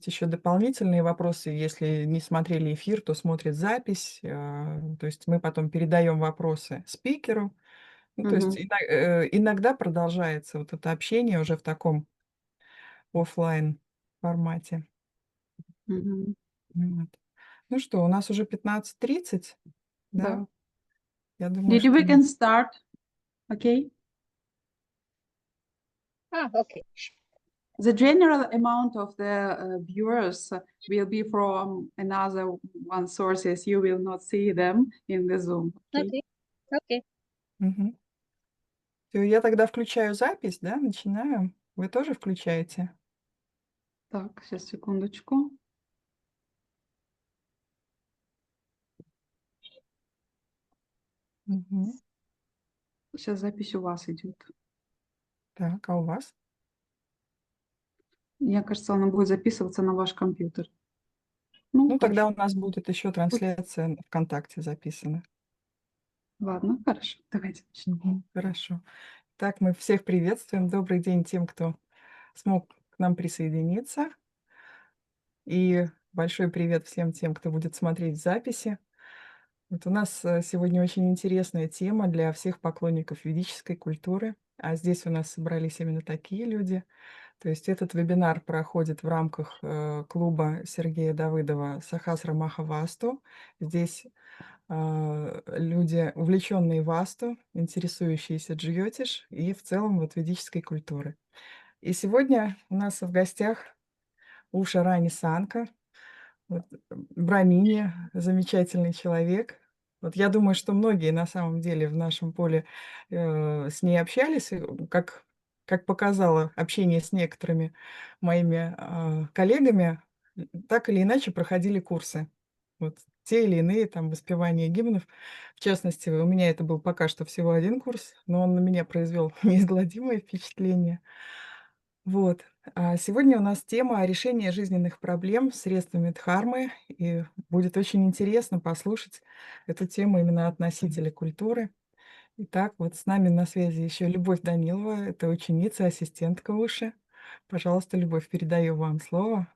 еще дополнительные вопросы. Если не смотрели эфир, то смотрят запись. То есть мы потом передаем вопросы спикеру. Ну, то есть Мгм. иногда продолжается вот это общение уже в таком оффлайн формате. Мгм. Вот. Ну что, у нас уже 15:30, да? Да. Я думаю, Maybe we что can start, okay? Okay. The general amount of the viewers will be from another one sources. You will not see them in the Zoom. Okay? Okay. Okay. Мгм. Всё, я тогда включаю запись, да, начинаю. Вы тоже включаете? Так, сейчас, секундочку. Мгм. Сейчас запись у вас идет. Так, а у вас? Мне кажется, она будет записываться на ваш компьютер. Ну, Ну, тогда хорошо. у нас будет еще трансляция на ВКонтакте записана. Ладно, хорошо. Давайте начнем. Мгм. Хорошо. Так, мы всех приветствуем. Добрый день тем, кто смог к нам присоединиться. И большой привет всем тем, кто будет смотреть в записи. Вот у нас сегодня очень интересная тема для всех поклонников ведической культуры. А здесь у нас собрались именно такие люди. То есть этот вебинар проходит в рамках клуба Сергея Давыдова «Сахасра Махавасту». Здесь люди, увлеченные васту, интересующиеся джйотиш и в целом вот ведической культурой. И сегодня у нас в гостях Уша Рани Санка, вот, брамини, замечательный человек. Вот я думаю, что многие на самом деле в нашем поле с ней общались, и как показало общение с некоторыми моими коллегами, так или иначе проходили курсы. Вот те или иные там воспевания гимнов. В частности, у меня это был пока что всего один курс, но он на меня произвел неизгладимое впечатление. Вот. А сегодня у нас тема решения жизненных проблем средствами Дхармы, и будет очень интересно послушать эту тему именно от носителя культуры. Итак, вот с нами на связи еще Любовь Данилова, это ученица, ассистентка Уши. Пожалуйста, Любовь, передаю вам слово.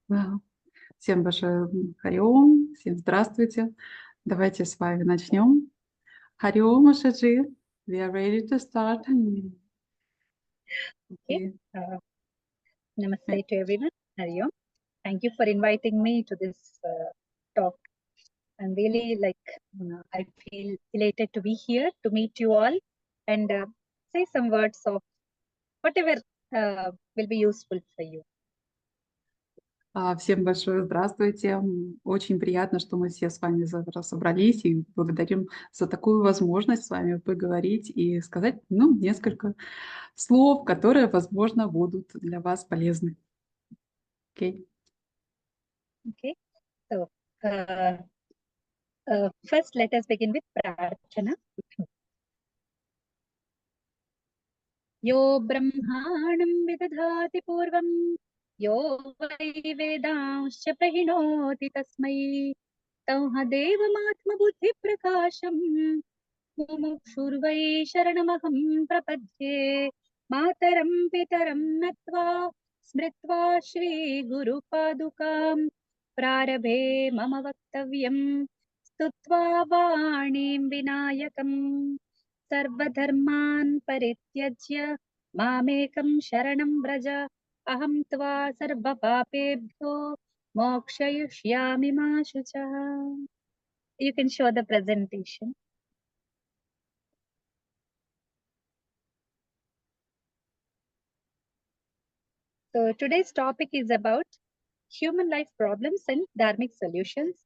Да. Всем большое хариом, всем здравствуйте. Давайте с вами начнем. Хариом, Ашаджи. We are ready to start. Okay. Okay. Namaste to everyone. Hariom. Thank you for inviting me to this talk. I'm really I feel elated to be here to meet you all and say some words of whatever will be useful for you. Всем большое здравствуйте. Очень приятно, что мы все с вами собрались, и благодарим за такую возможность с вами поговорить и сказать, несколько слов, которые, возможно, будут для вас полезны. Okay. Okay. So first, let us begin with prarthana. यो ब्रह्माणं विदधाति पूर्वं यो वै वेदांश्च प्रहिणोति तस्मै संहदेवमात्मबुद्धिप्रकाशम् मुमुक्षुर्वै शरणमहं प्रपद्ये मातरं पितरं नत्वा स्मृत्वा श्रीगुरुपादुकां प्रारभे मम वक्तव्यं स्तुत्वा वाणीं विनायकम् सर्वधर्मान् परित्यज्य मामेकं शरणं व्रज अहं त्वा सर्वपापेभ्यो मोक्षयिष्यामि मा शुचः. You can show the presentation. So today's topic is about human life problems and dharmic solutions.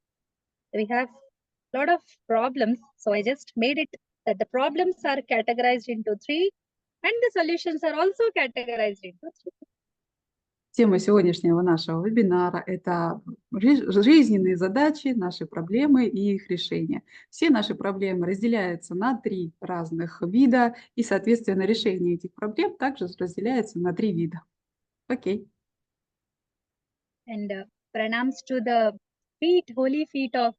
We have a lot of problems, so I just made it that the problems are categorized into 3 and the solutions are also categorized into 3. Тема сегодняшнего нашего вебинара – это жизненные задачи, наши проблемы и их решения. Все наши проблемы разделяются на 3 разных вида, и, соответственно, решение этих проблем также разделяется на 3 вида. Окей. And pranams to the feet, holy feet of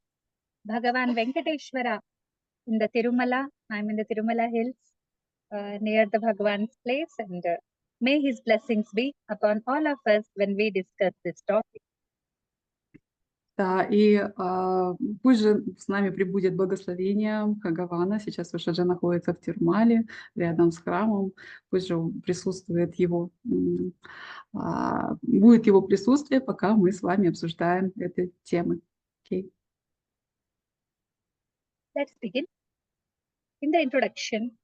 Bhagavan Venkateshwara in the Tirumala. I'm in the Tirumala hills near the Bhagavan's place, and May His blessings be upon all of us when we discuss this topic. Да, и пусть же с нами прибудет благословение Бхагавана. Сейчас Ушаджа находится в Тирумале, рядом с храмом. Пусть же присутствует его, будет его присутствие, пока мы с вами обсуждаем эти темы. Okay. Let's begin. In the introduction,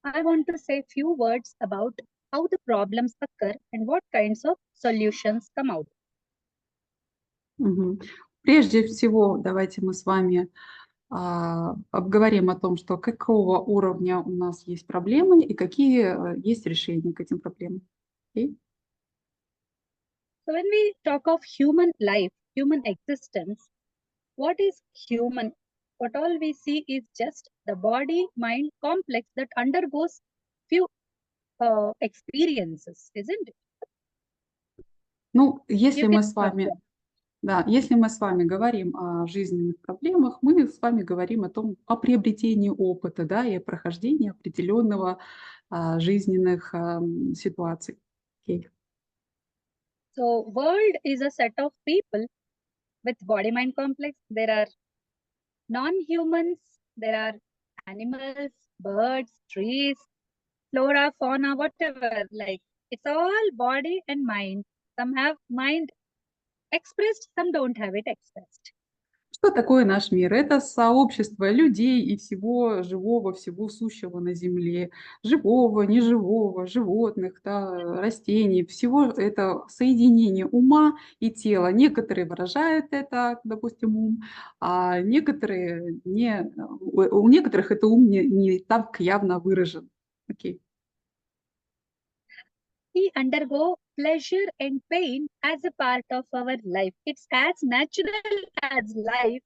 I want to say a few words about how the problems occur and what kinds of solutions come out. Мгм. Прежде всего, давайте мы с вами обговорим о том, что какого уровня у нас есть проблемы и какие есть решения к этим проблемам. Окей? So when we talk of human life, human existence, what is human? What all we see is just the body-mind complex that undergoes few experiences, isn't it? Ну, если You мы get с вами, да, если мы с вами говорим о жизненных проблемах, мы с вами говорим о приобретении опыта, да, и о прохождении определенного жизненных ситуаций. Окей. So world is a set of people with body-mind complex. There are non-humans, there are animals, birds, trees, flora, fauna, whatever. Like it's all body and mind. Some have mind expressed, some don't have it expressed. Что такое наш мир? Это сообщество людей и всего живого, всего сущего на Земле. Живого, неживого, животных, да, растений. Всего это соединение ума и тела. Некоторые выражают это, допустим, ум, а некоторые не, у некоторых это ум не так явно выражен. Окей. We undergo pleasure and pain as a part of our life. It's as natural as life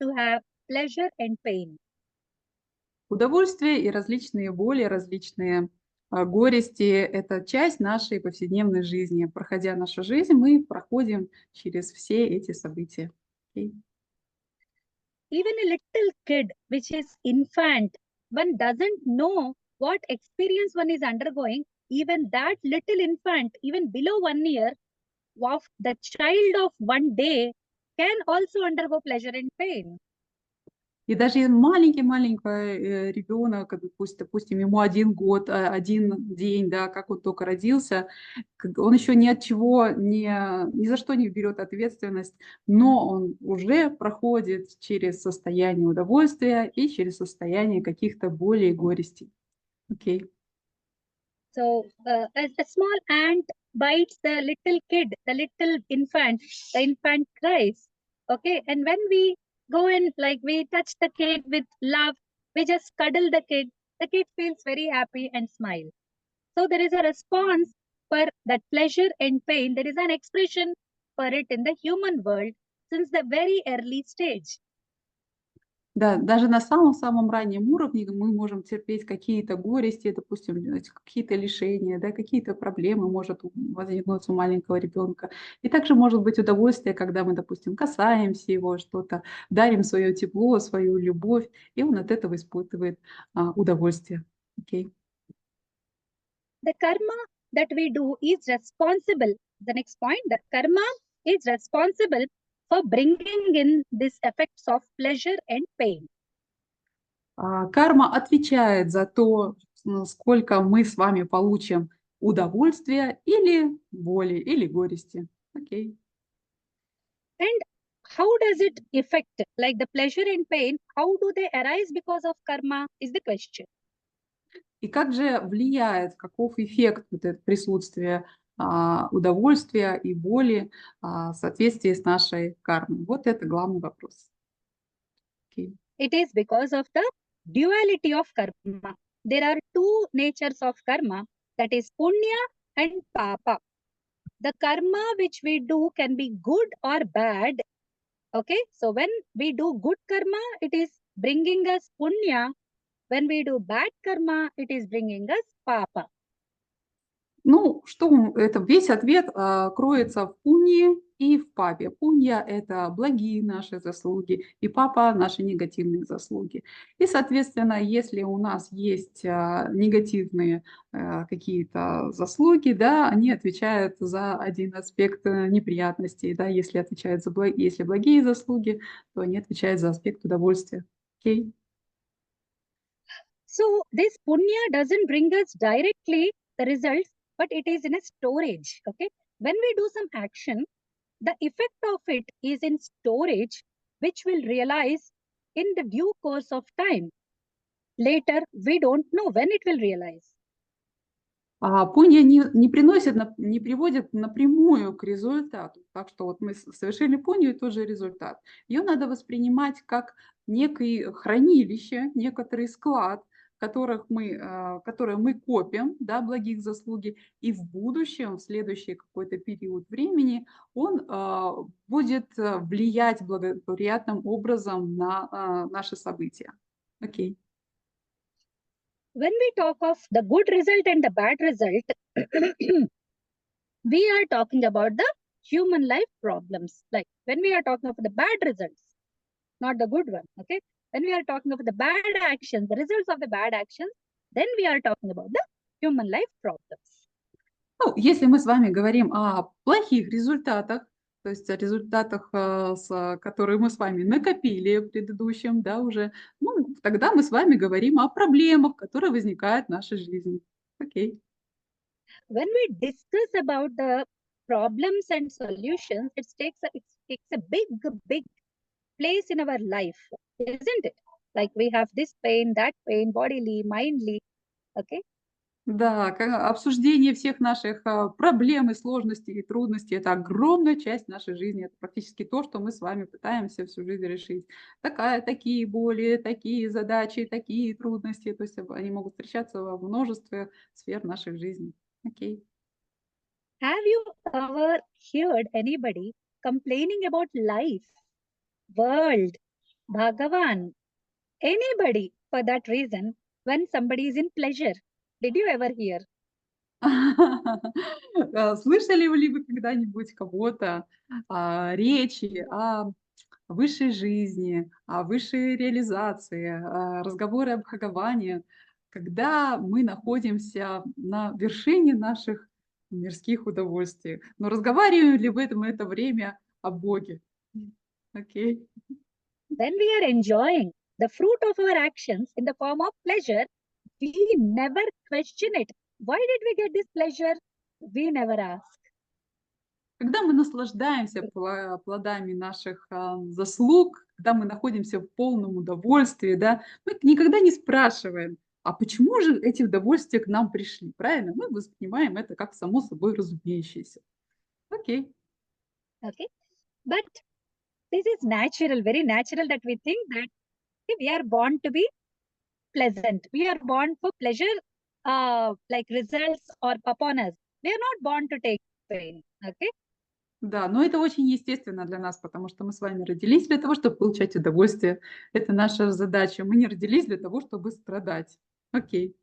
to have pleasure and pain. Удовольствие и различные боли, различные горести – это часть нашей повседневной жизни. Проходя нашу жизнь, мы проходим через все эти события. Окей? Even a little kid, which is infant, one doesn't know what experience one is undergoing. Even that little infant, even below 1 year, of the child of one day, can also undergo pleasure and pain. И даже маленький-маленький ребенок, допустим, ему 1 год, 1 день, да, как он только родился, он еще ни от чего, ни за что не берет ответственность, но он уже проходит через состояние удовольствия и через состояние каких-то болей и горестей. Окей. So as a small ant bites the little kid, the little infant, the infant cries. Okay, and when we go and like we touch the kid with love, we just cuddle the kid feels very happy and smile. So there is a response for that pleasure and pain. There is an expression for it in the human world since the very early stage. Да, даже на самом-самом раннем уровне мы можем терпеть какие-то горести, допустим, какие-то лишения, да, какие-то проблемы может возникнуть у маленького ребенка. И также может быть удовольствие, когда мы, допустим, касаемся его, что-то, дарим свое тепло, свою любовь, и он от этого испытывает удовольствие. Okay. The karma that we do is responsible. The next point, the karma is responsible for bringing in these effects of pleasure and pain. Карма отвечает за то, сколько мы с вами получим удовольствия или боли, или горести. Окей. And how does it affect, like the pleasure and pain, how do they arise because of karma is the question. И как же влияет, каков эффект вот это присутствия удовольствия и боли в соответствии с нашей кармой? Вот это главный вопрос. Okay. It is because of the duality of karma. There are two natures of karma, that is punya and papa. The karma which we do can be good or bad. Okay, so when we do good karma, it is bringing us punya. When we do bad karma, it is bringing us papa. Ну, что это весь ответ кроется в пуньи и в папе. Пунья– это благие наши заслуги, и папа– наши негативные заслуги. И, соответственно, если у нас есть негативные какие-то заслуги, да, они отвечают за один аспект неприятностей. Да, если отвечают за если благие заслуги, то они отвечают за аспект удовольствия. Окей? So this punya doesn't bring us directly the results, but it is in a storage. Okay. When we do some action, the effect of it is in storage, which will realize in the due course of time. Later, we don't know when it will realize. Пунья не приносит, не приводит напрямую к результату. Так что вот мы совершили пунью, и тот же результат. Ее надо воспринимать как некое хранилище, некоторый склад, которое мы копим, да, благих заслуги, и в будущем, в следующий какой-то период времени, он будет влиять благоприятным образом на наши события. Окей. When we talk of the good result and the bad result, we are talking about the human life problems. Like when we are talking of the bad results, not the good one, okay? When we are talking of the bad actions, the results of the bad actions, then we are talking about the human life problems. Ну, если мы с вами говорим о плохих результатах, то есть о результатах, которые мы с вами накопили в предыдущем, да, уже, ну, тогда мы с вами говорим о проблемах, которые возникают в нашей жизни. Окей. When we discuss about the problems and solutions, it takes a big place in our life, isn't it? Like we have this pain, that pain, bodily, mindly, okay? Да, обсуждение всех наших проблем и сложностей и трудностей– это огромная часть нашей жизни. Это практически то, что мы с вами пытаемся всю жизнь решить. Такие боли, такие задачи, такие трудности. То есть они могут встречаться во множестве сфер наших жизней. Окей. Have you ever heard anybody complaining about life, world, Bhagavan, anybody for that reason when somebody is in pleasure? Did you ever hear? Слышали ли вы когда-нибудь кого-то речи о высшей жизни, о высшей реализации, разговоры об Бхагаване, когда мы находимся на вершине наших мирских удовольствий? Но разговариваем ли в это время о Боге? Окей. When we are enjoying the fruit of our actions in the form of pleasure, we never question it. Why did we get this pleasure? We never ask. Когда мы наслаждаемся плодами наших заслуг, когда мы находимся в полном удовольствии, да, мы никогда не спрашиваем, а почему же эти удовольствия к нам пришли, правильно? Мы воспринимаем это как само собой разумеющееся. Окей. Okay. But this is natural, very natural that we think that we are born to be pleasant. We are born for pleasure, like results or papanas. We are not born to take pain. Okay. Да, но это очень естественно для нас, потому что мы с вами родились для того, чтобы получать удовольствие. Это наша задача. Мы не родились для того, чтобы страдать. Окей.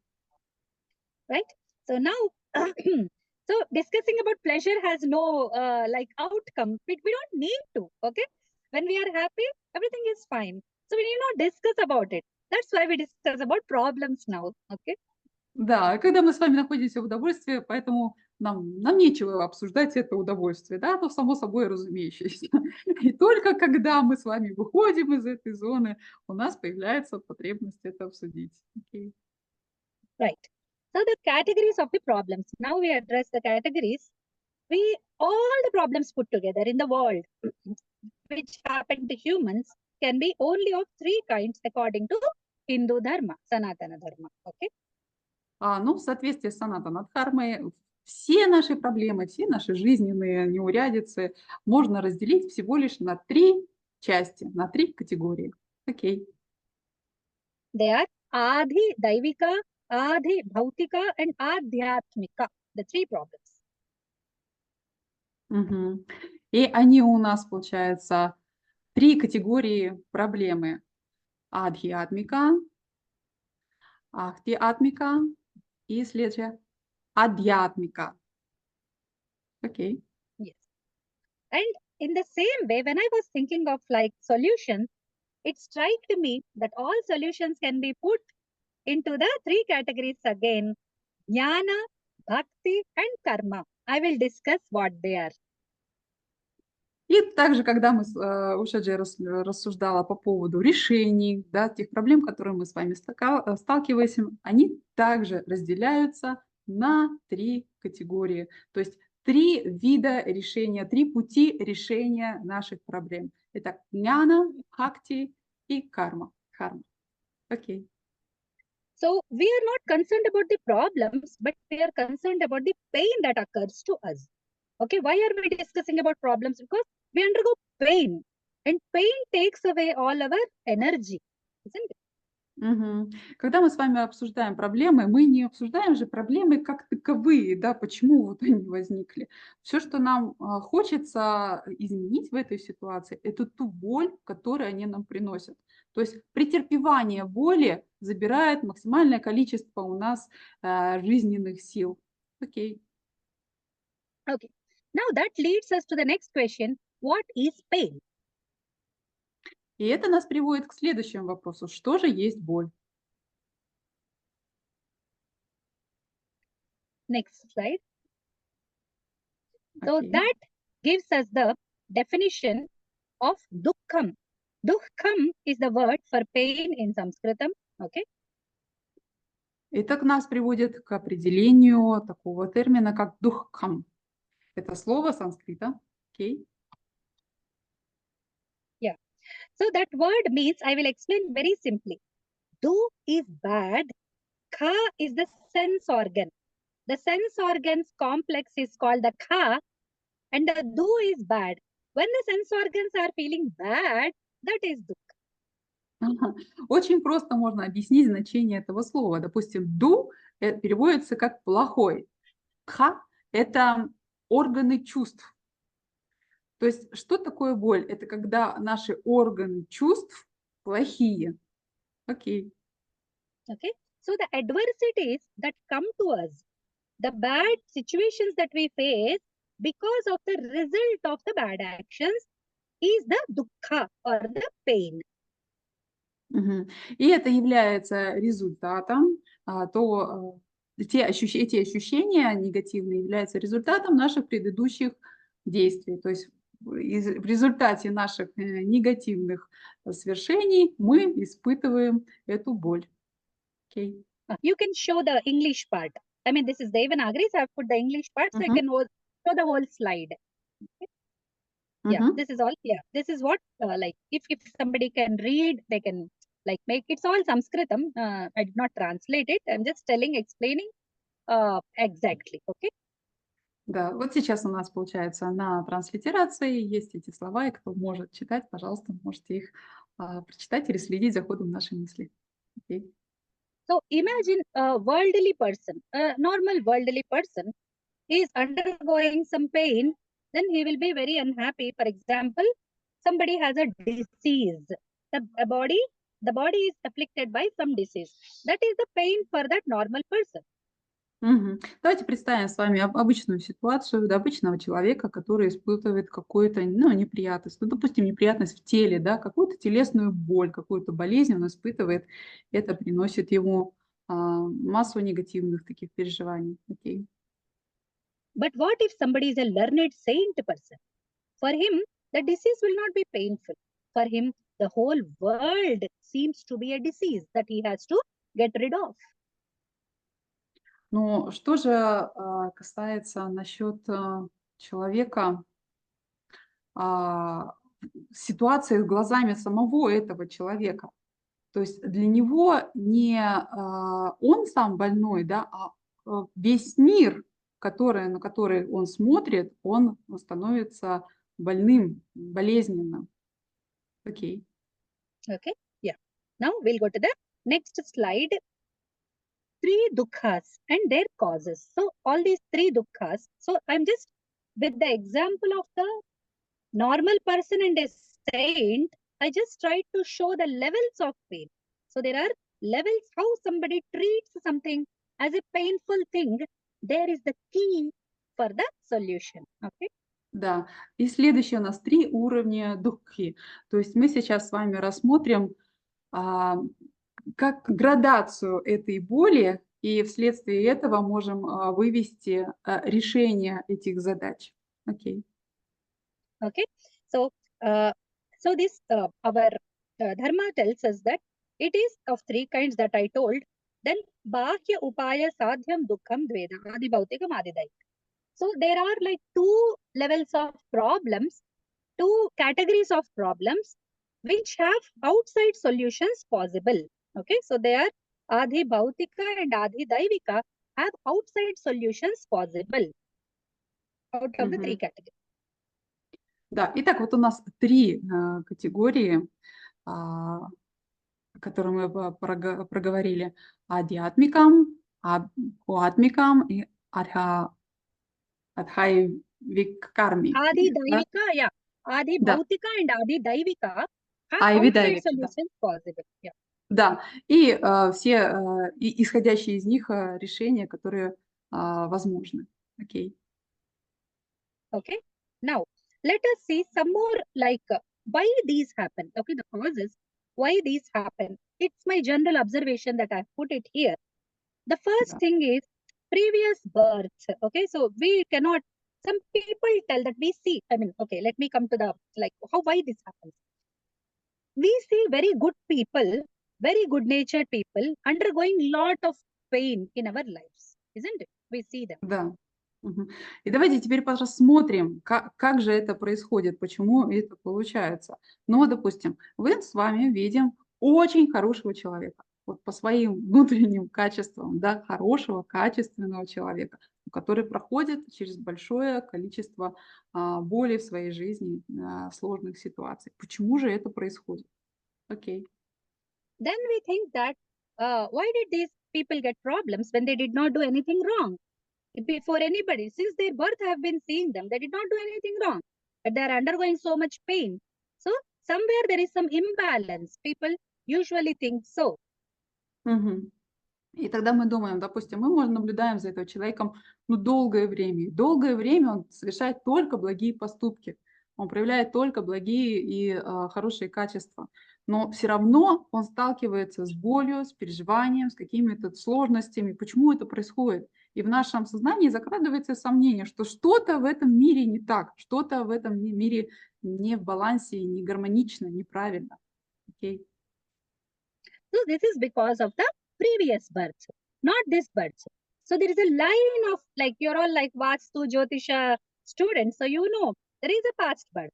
Right. So now, so discussing about pleasure has no like outcome. We don't need to. Okay. When we are happy, everything is fine. So we need not discuss about it. That's why we discuss about problems now. Okay. Да, когда мы с вами находимся в удовольствии, поэтому нам нечего обсуждать это удовольствие, да, оно само собой разумеющееся. И только когда мы с вами выходим из этой зоны, у нас появляется потребность это обсудить. Окей. Right. So the categories of the problems. Now we address the categories. All the problems put together in the world, which happen to humans, can be only of three kinds according to Hindu Dharma, Sanatana Dharma. Okay. Ну, в соответствии с санатана Дхармой, все наши проблемы, все наши жизненные неурядицы можно разделить всего лишь на 3 части, на 3 категории. Окей. They are Adhi Daivika, Adhi Bhautika, and Adhyatmika, the three problems. Мгм. И они у нас, получается, 3 категории проблемы. Адхиатмика, ахтиатмика и следующее адьятмика. Окей. Yes. And in the same way, when I was thinking of like solutions, it struck me that all solutions can be put into the three categories again: jnana, bhakti, and karma. I will discuss what they are. И также, когда мы ушедшие рассуждала по поводу решений, да, тех проблем, которые мы с вами сталкиваемся, они также разделяются на три категории. То есть три вида решения, три пути решения наших проблем. Это джняна, бхакти и карма. Окей. So we are not concerned about the problems, but we are concerned about the pain that occurs to us. Okay, why are we discussing about problems? Because we undergo pain, and pain takes away all our energy, isn't it? Мгм. Когда мы с вами обсуждаем проблемы, мы не обсуждаем же проблемы как таковые, да, почему вот они возникли. Все, что нам хочется изменить в этой ситуации, это ту боль, которую они нам приносят. То есть претерпевание боли забирает максимальное количество у нас жизненных сил. Окей. Okay. Now that leads us to the next question: what is pain? И это нас приводит к следующему вопросу. Что же есть боль? Next slide. So Окей. that gives us the definition of dukkham. Dukkham is the word for pain in Sanskritam. Okay. Это нас приводит к определению такого термина, как духхам. Это слово санскрита. Окей. Yeah. So that word means, I will explain very simply. Du is bad. Kha is the sense organ. The sense organs complex is called the kha, and the du is bad. When the sense organs are feeling bad, that is dukkha. Ага. Очень просто можно объяснить значение этого слова. Допустим, ду переводится как плохой. Кха– это органы чувств. То есть что такое боль? Это когда наши органы чувств плохие. Окей. Okay. So the adversities that come to us, the bad situations that we face because of the result of the bad actions, is the dukkha or the pain. Мгм. И это является результатом, эти ощущения негативные являются результатом наших предыдущих действий. То есть в результате наших негативных свершений мы испытываем эту боль. Окей. You can show the English part. I mean, this is Devanagari, so I've put the English part, so you can show the whole slide. Yeah, Мгм. this is all. Yeah, this is what like if somebody can read, they can like make it's all Sanskritam. I did not translate it. I'm just explaining exactly. Okay. Да, вот сейчас у нас получается на транслитерации есть эти слова, и кто может читать, пожалуйста, можете их прочитать или следить за ходом нашей мысли. Окей. So imagine a worldly person, a normal worldly person is undergoing some pain, then he will be very unhappy. For example, somebody has a disease. The body is afflicted by some disease. That is the pain for that normal person. Мгм. Давайте представим с вами обычную ситуацию, да, обычного человека, который испытывает какую-то, ну, неприятность, ну, допустим, неприятность в теле, да, какую-то телесную боль, какую-то болезнь он испытывает, это приносит ему массу негативных таких переживаний. Окей. But what if somebody is a learned saint person? For him, the disease will not be painful. For him, the whole world seems to be a disease that he has to get rid of. Но что же касается насчет человека, а, ситуации с глазами самого этого человека? То есть для него не он сам больной, да, весь мир, на который он смотрит, он становится больным, болезненным. Окей. Okay. Yeah. Now we'll go to the next slide. Three dukkhas and their causes. So all these three dukkhas. So I'm just with the example of the normal person and a saint, I just tried to show the levels of pain. So there are levels how somebody treats something as a painful thing. There is the key for the solution. Okay. Да. И следующее у нас 3 уровня духи. То есть мы сейчас с вами рассмотрим, а, как градацию этой боли, и вследствие этого можем, вывести, решение этих задач. Окей. Okay, so uh, so this our dharma tells us that it is of three kinds that I told. Then bahya upaya sadhyam dukkham dveda adi bhautikam adi daik. So there are like two levels of problems, two categories of problems which have outside solutions possible. Okay, so they are adi bhautika and adi daivika have outside solutions possible out of the three Мгм. categories. Да, итак, вот у нас 3 категории, а, которые мы проговорили: адьятмикам, атмикам и адхайвикарми. Adi Да? Daivika, yeah. Adi Да, Bhautika and Adi Daivika have outside айвидайвика, да. solutions possible. Yeah. Да, и все исходящие из них решения, которые возможны. Окей. Okay. Now, let us see some more like why these happen. Okay, the causes why these happen. It's my general observation that I've put it here. The first Да. thing is previous births. Okay, so we cannot, some people tell that we see, I mean, okay, let me come to the like how why this happens. We see very good people, very good natured people undergoing lot of pain in our lives, isn't it? We see them. Да. Мгм. И давайте теперь посмотрим, как же это происходит, почему это получается. Ну, вот, допустим, мы с вами видим очень хорошего человека. Вот по своим внутренним качествам, да, хорошего, качественного человека, который проходит через большое количество боли в своей жизни, сложных ситуаций. Почему же это происходит? Окей. Then we think that why did these people get problems when they did not do anything wrong? Before anybody, since their birth, I have been seeing them, they did not do anything wrong, but they are undergoing so much pain. So somewhere there is some imbalance. People usually think so. Мгм. И тогда мы думаем, допустим, мы наблюдаем за этим человеком, ну, долгое время. И долгое время он совершает только благие поступки. Он проявляет только благие и хорошие качества. Но все равно он сталкивается с болью, с переживанием, с какими-то сложностями. Почему это происходит? И в нашем сознании закрадывается сомнение, что что-то в этом мире не так, что-то в этом мире не в балансе, не гармонично, неправильно. Окей? So this is because of the previous birth, not this birth. So there is a line of like you're all like Vastu Jyotisha students, so you know there is a past birth,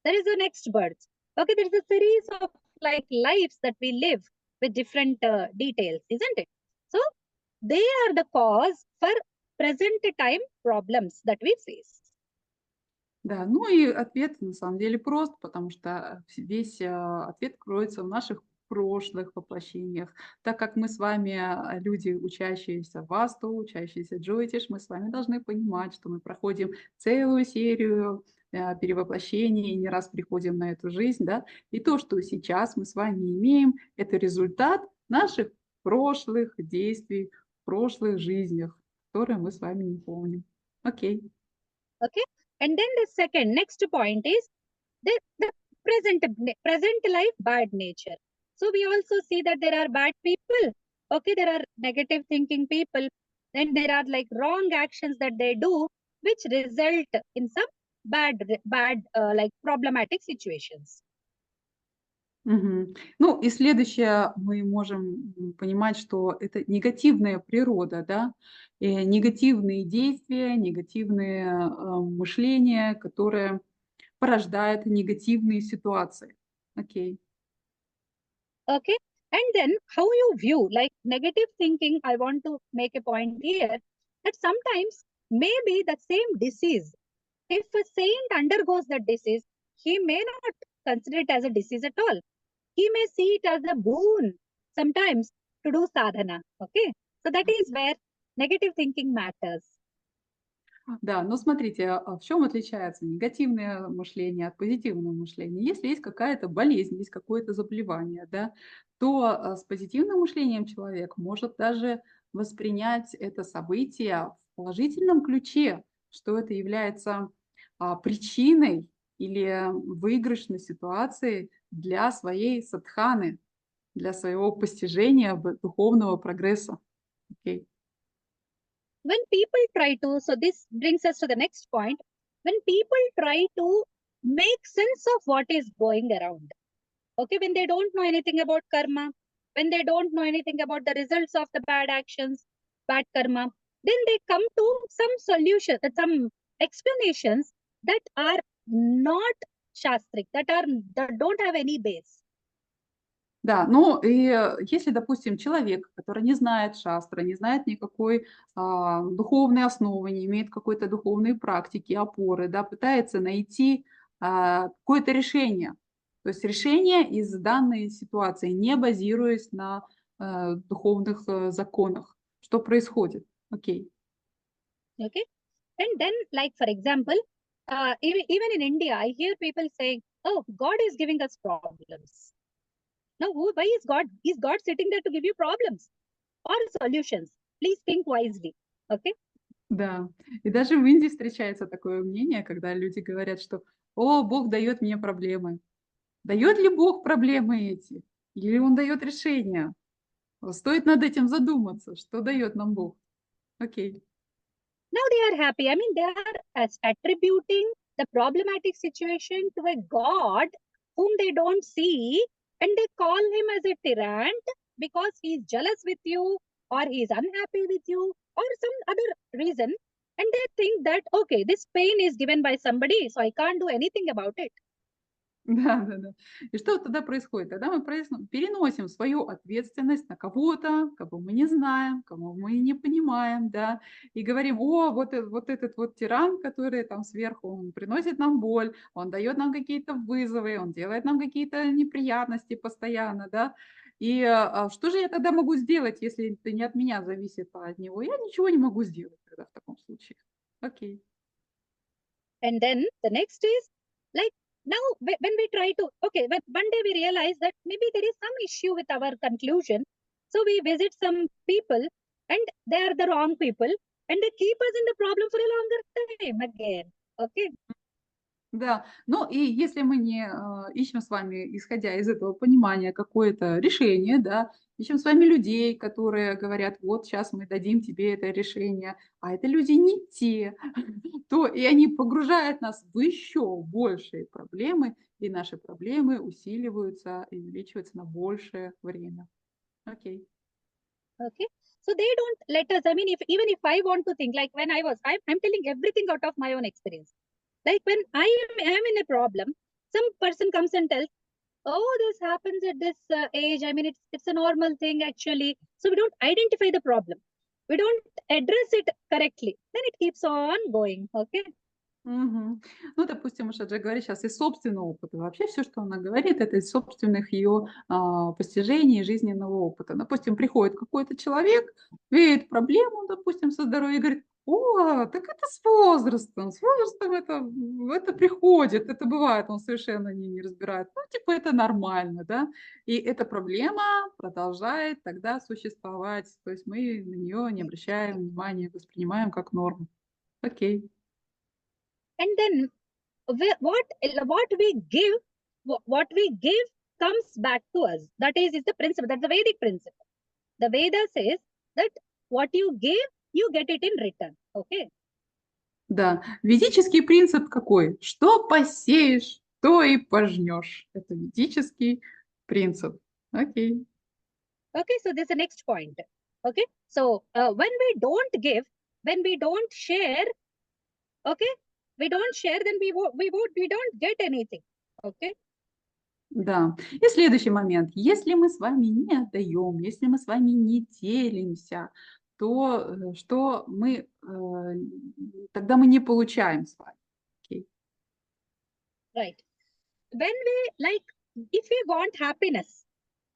there is a next birth. Okay, there is a series of like lives that we live with different details, isn't it? So they are the cause for present time problems that we face. Да, ну и ответ на самом деле прост, потому что весь ответ кроется в наших прошлых воплощениях. Так как мы с вами люди, учащиеся Васту, учащиеся Джойтиш, мы с вами должны понимать, что мы проходим целую серию перевоплощений, не раз приходим на эту жизнь, да, и то, что сейчас мы с вами имеем, это результат наших прошлых действий, в прошлых жизнях, которые мы с вами не помним. Окей. Okay, and then the second next point is the present life bad nature. So we also see that there are bad people. Okay, there are negative thinking people. Then there are like wrong actions that they do, which result in some bad like problematic situations. Мгм. Ну и следующее, мы можем понимать, что это негативная природа, да, негативные действия, негативные мышления, которые порождают негативные ситуации. Окей. Okay, and then how you view like negative thinking. I want to make a point here that sometimes maybe the same disease, if a saint undergoes that disease, he may not consider it as a disease at all. He may see it as a boon sometimes to do sadhana. Okay, so that is where negative thinking matters. Да, но смотрите, в чем отличается негативное мышление от позитивного мышления? Если есть какая-то болезнь, есть какое-то заболевание, да, то с позитивным мышлением человек может даже воспринять это событие в положительном ключе, что это является причиной или выигрышной ситуацией для своей садханы, для своего постижения духовного прогресса. Окей. When people try to, so this brings us to the next point, when people try to make sense of what is going around, okay, when they don't know anything about karma, when they don't know anything about the results of the bad actions, bad karma, then they come to some solution, some explanations that are not shastric, that don't have any base. Да, ну и если, допустим, человек, который не знает шастры, не знает никакой духовной основы, не имеет какой-то духовной практики, опоры, да, пытается найти какое-то решение, то есть решение из данной ситуации, не базируясь на духовных законах. Что происходит? Окей. Okay. And then, like, for example, even in India, I hear people saying, oh, God is giving us problems. Now, why is God? Is God sitting there to give you problems or solutions? Please think wisely. Okay. Да, и даже в Индии встречается такое мнение, когда люди говорят, что «О, Бог дает мне проблемы». Дает ли Бог проблемы эти? Или Он дает решения? Стоит над этим задуматься, что дает нам Бог. Окей. Now they are happy. I mean, they are attributing the problematic situation to a God whom they don't see, and they call him as a tyrant because he's jealous with you, or he's unhappy with you, or some other reason. And they think that, okay, this pain is given by somebody, so I can't do anything about it. Да. И что тогда происходит? Тогда мы переносим свою ответственность на кого-то, кого мы не знаем, кого мы не понимаем, да, и говорим: о, вот этот вот тиран, который там сверху, он приносит нам боль, он дает нам какие-то вызовы, он делает нам какие-то неприятности постоянно, да. И что же я тогда могу сделать, если это не от меня зависит, а от него? Я ничего не могу сделать тогда в таком случае. Окей. And then the next is like, now when we try to, okay, when one day we realize that maybe there is some issue with our conclusion. So we visit some people and they are the wrong people and they keep us in the problem for a longer time again. Okay. Да, ну и если мы не ищем с вами, исходя из этого понимания, какое-то решение, да, ищем с вами людей, которые говорят, вот сейчас мы дадим тебе это решение, а это люди не те, то и они погружают нас в еще большие проблемы, и наши проблемы усиливаются и увеличиваются на большее время. Окей. Okay. So they don't let us, I mean, even if I want to think, like when I'm telling everything out of my own experience. Like when I am in a problem, some person comes and tells, oh, this happens at this age. I mean, it's a normal thing actually. So we don't identify the problem. We don't address it correctly. Then it keeps on going. Okay. Мгм. Ну, допустим, Шаджа говорит сейчас из собственного опыта. Вообще все, что она говорит, это из собственных ее постижений, жизненного опыта. Допустим, приходит какой-то человек, видит проблему, допустим, со здоровьем, и говорит, о, так это с возрастом это приходит, это бывает, он совершенно не разбирает. Ну, типа, это нормально, да, и эта проблема продолжает тогда существовать, то есть мы на нее не обращаем внимания, воспринимаем как норму. Окей. And then what we give comes back to us. That is the principle. That's the Vedic principle. The Veda says that what you give, you get it in return. Okay. Да, ведический принцип какой? Что посеешь, то и пожнешь. Это ведический принцип. Окей. Okay, so this is the next point. Okay, so when we don't give, when we don't share, okay, then we don't get anything. Okay. Да. И следующий момент. Если мы с вами не отдаем, если мы с вами не делимся, то тогда мы не получаем с вами. Окей. Right. When we like, if we want happiness,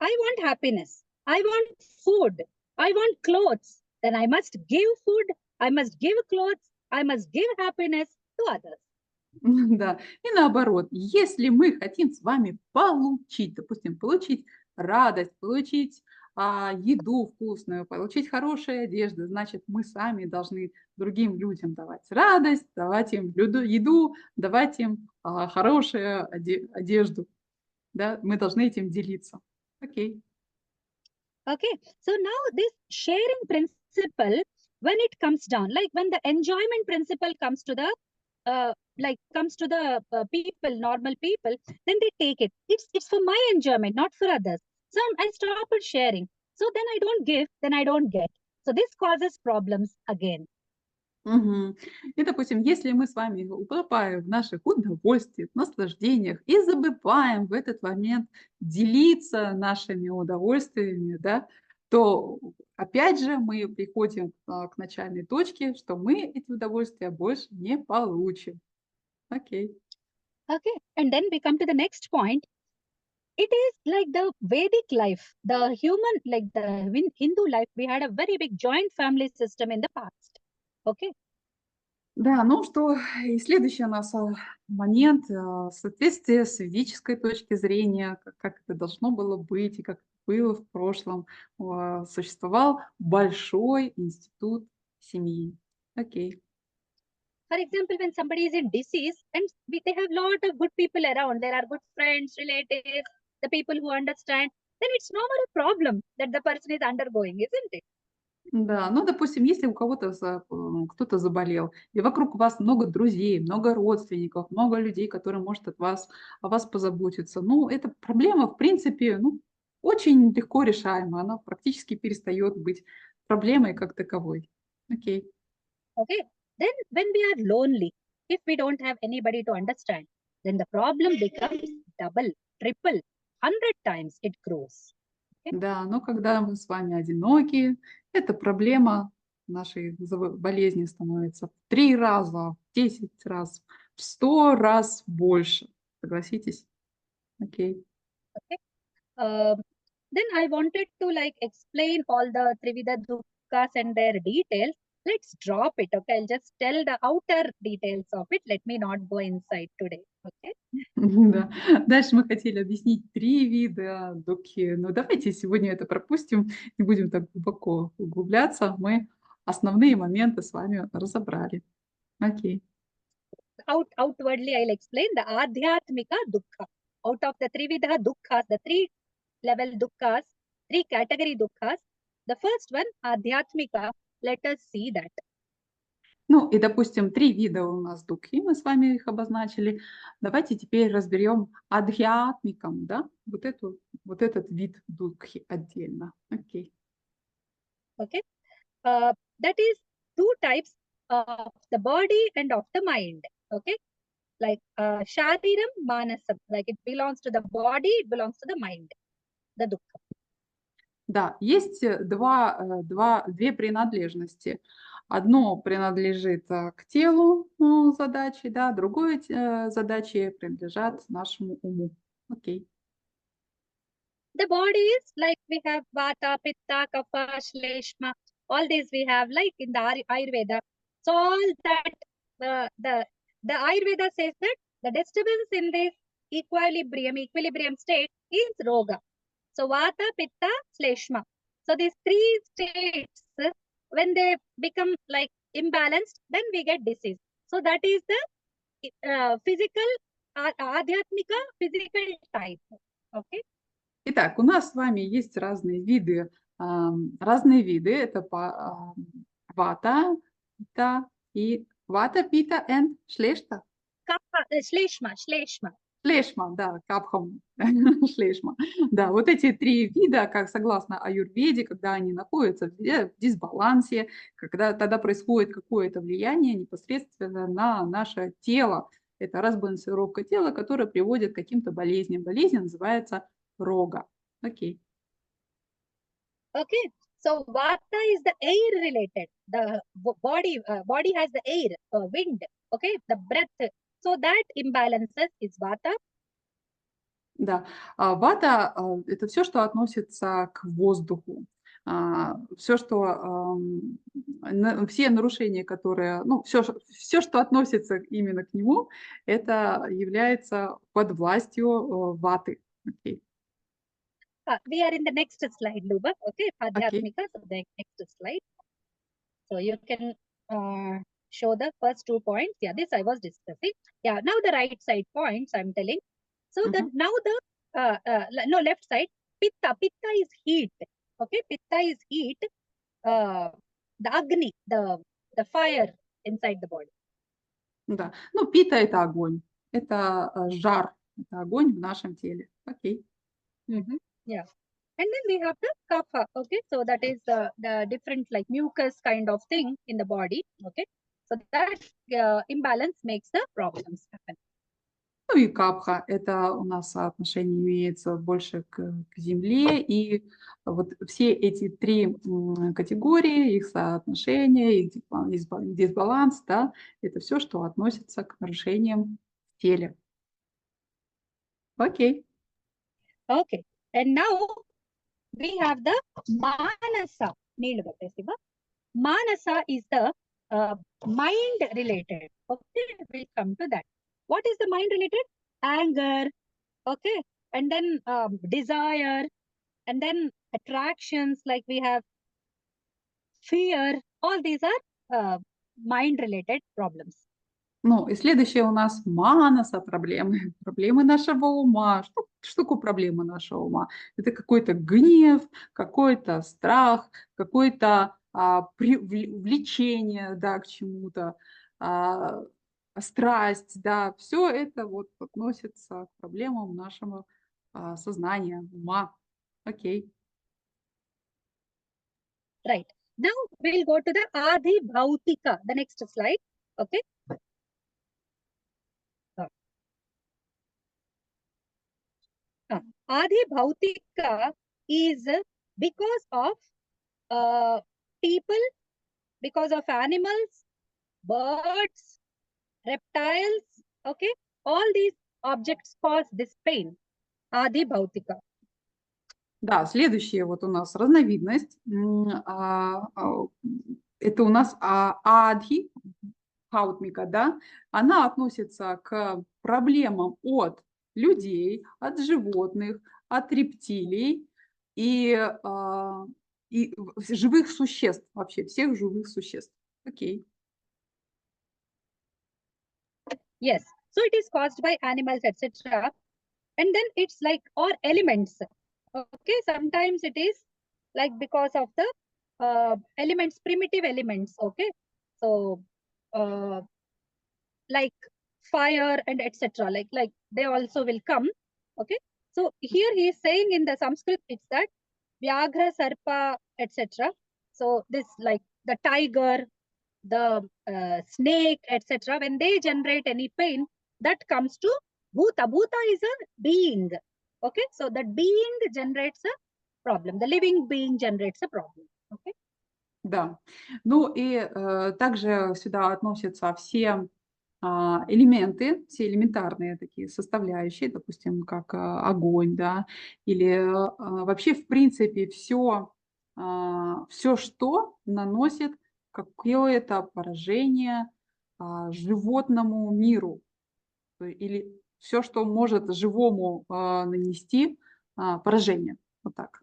I want happiness, I want food, I want clothes, then I must give food, I must give clothes, I must give happiness to others. Да, и наоборот, если мы хотим с вами получить, допустим, получить радость, получить еду вкусную, получить хорошие одежды, значит, мы сами должны другим людям давать радость, давать им еду, давать им хорошую одежду. Да? Мы должны этим делиться. Окей. Okay, so now this sharing principle, when it comes down, like when the enjoyment principle comes to the people, normal people, then they take it. It's for my enjoyment, not for others. So I stop at sharing. So then I don't give, then I don't get. So this causes problems again. Мгм. И, допустим, если мы с вами утопаем в наших удовольствиях, наслаждениях и забываем в этот момент делиться нашими удовольствиями, да, то опять же мы приходим к начальной точке, что мы эти удовольствия больше не получим. Окей. Okay, and then we come to the next point. It is like the Vedic life, the human, like the Hindu life, we had a very big joint family system in the past. Okay. Да, ну что, и следующий у нас момент соответствие с ведической точки зрения, как это должно было быть и как было в прошлом. Существовал большой институт семьи. Окей. For example, when somebody is in disease and they have lot of good people around, there are good friends, relatives, the people who understand, then it's no more a problem that the person is undergoing, isn't it? Да, ну, допустим, если у кого-то кто-то заболел, и вокруг вас много друзей, много родственников, много людей, которые может о вас позаботиться, ну, эта проблема, в принципе, ну, очень легко решаема, она практически перестает быть проблемой как таковой. Окей. Okay. Then when we are lonely, if we don't have anybody to understand, then the problem becomes double, triple, 100 times it grows. Okay? Да, но когда мы с вами одиноки, эта проблема нашей болезни становится в 3 раза, в 10 раз, в 100 раз больше. Согласитесь? Окей. Okay. Then I wanted to like explain all the Trivida Dukkas and their details. Let's drop it. Okay. I'll just tell the outer details of it. Let me not go inside today. Okay. Да. Дальше мы хотели объяснить 3 вида дукхи. Но давайте сегодня это пропустим, не будем так глубоко углубляться. Мы основные моменты с вами разобрали. Окей. Outwardly, I'll explain the Adhyatmika Dukkha. Out of the Trivida Dukkhas, the 3-level Dukkhas, 3-category Dukkhas, the first one, Adhyatmika, let us see that. Ну и, допустим, 3 вида у нас дукхи, мы с вами их обозначили. Давайте теперь разберем адхьятмикам, да, вот этот вид дукхи отдельно. Окей. Okay. That is 2 types of the body and of the mind. Okay. Like Shariram, Manasam, like it belongs to the body, it belongs to the mind, the Dukkha. Да, есть две принадлежности. Одно принадлежит к телу задачи, да, другое задачи принадлежат нашему уму. Окей. The body is like we have Vata, Pitta, Kapha, Shleshma, all these we have like in the Ayurveda. So all that the Ayurveda says that the disturbance in this equilibrium state is Roga. So Vata, Pitta, Shleshma. So these 3 states, when they become like imbalanced, then we get disease. So that is the physical, Adhyatmika physical type. Okay. Итак, у нас с вами есть разные виды. Это вата, пита и вата, пита и шлешта. Shleshma. Шлешма, да, капхам, шлешма. Да, вот эти 3 вида, как согласно аюрведе, когда они находятся в дисбалансе, когда тогда происходит какое-то влияние непосредственно на наше тело. Это разбалансировка тела, которая приводит к каким-то болезням. Болезнь называется рога. Окей. Okay. So Vata is the air related. The body has the air, wind. Okay. The breath. So that imbalances is Vata. Да, вата это все, что относится к воздуху. Все, что все нарушения, которые, ну, все, что относится именно к нему, это является под властью ваты. Окей. We are in the next slide, Luba. Okay, Окей. Adhyatmika, so the next slide. So you can show the first 2 points. Yeah, this I was discussing. Yeah, now the right side points I'm telling. So that Мгм. now the no, left side, pitta. Pitta is heat. Okay, pitta is heat. The agni, the fire inside the body. Да. Ну, пита– это огонь. Это жар. Это огонь в нашем теле. Окей. Yeah. And then we have the kapha. Okay, so that is the different like mucus kind of thing in the body. Okay, so that imbalance makes the problems happen. Ну и капха– это у нас соотношение имеется больше к земле. И вот все эти три категории, их соотношение, их дисбаланс, да, это все, что относится к нарушениям в теле. Окей. Okay, and now we have the manasa. Manasa is the mind related. Okay, we'll come to that. What is the mind related? Anger. Okay, and then desire, and then attractions, like we have fear. All these are mind related problems. Ну, и следующее у нас манаса проблемы, проблемы нашего ума. Что такое проблемы нашего ума? Это какой-то гнев, какой-то страх, какое-то влечение, да, к чему-то, а, страсть, да. Все это вот относится к проблемам нашего сознания, ума. Окей. Right. Now we'll go to the Adi Bhautika, the next slide. Okay. Adi Bhautika is because of people, because of animals, birds, reptiles. Okay. All these objects cause this pain. Adi Bhautika. Да, следующая вот у нас разновидность. Это у нас адхи, хаутмика, да, она относится к проблемам от людей, от животных, от рептилий и живых существ, вообще всех живых существ. Окей. Yes. So it is caused by animals, etc. And then it's like, or elements. Okay. Sometimes it is like because of the elements, primitive elements. Okay. So like fire and etc. Like they also will come. Okay. So here he is saying in the Sanskrit, it's that Vyaghra, Sarpa, etc. So this like the tiger, the snake, etc. When they generate any pain, that comes to Bhuta. Bhuta is a being. Okay. So that being generates a problem. The living being generates a problem. Okay. Да. Ну и также сюда относятся все элементы, все элементарные такие составляющие, допустим, как огонь, да, или вообще, в принципе, все, что наносит какое-то поражение животному миру, или все, что может живому нанести поражение. Вот так.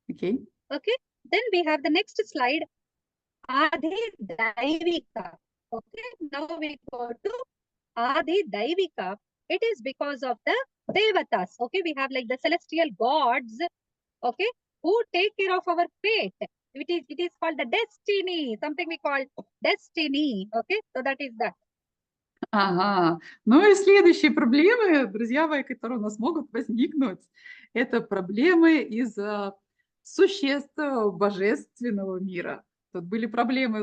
Окей. Okay. Then we have the next slide. Adi Daivika. Okay. Now we go to Adi Daivika. It is because of the Devatas. Okay. We have like the celestial gods. Okay. Who take care of our fate. It is called the destiny. Something we call destiny. Okay. So that is that. Ага. Ну и следующие проблемы, друзья мои, которые у нас могут возникнуть, это проблемы из существ божественного мира. Тут были проблемы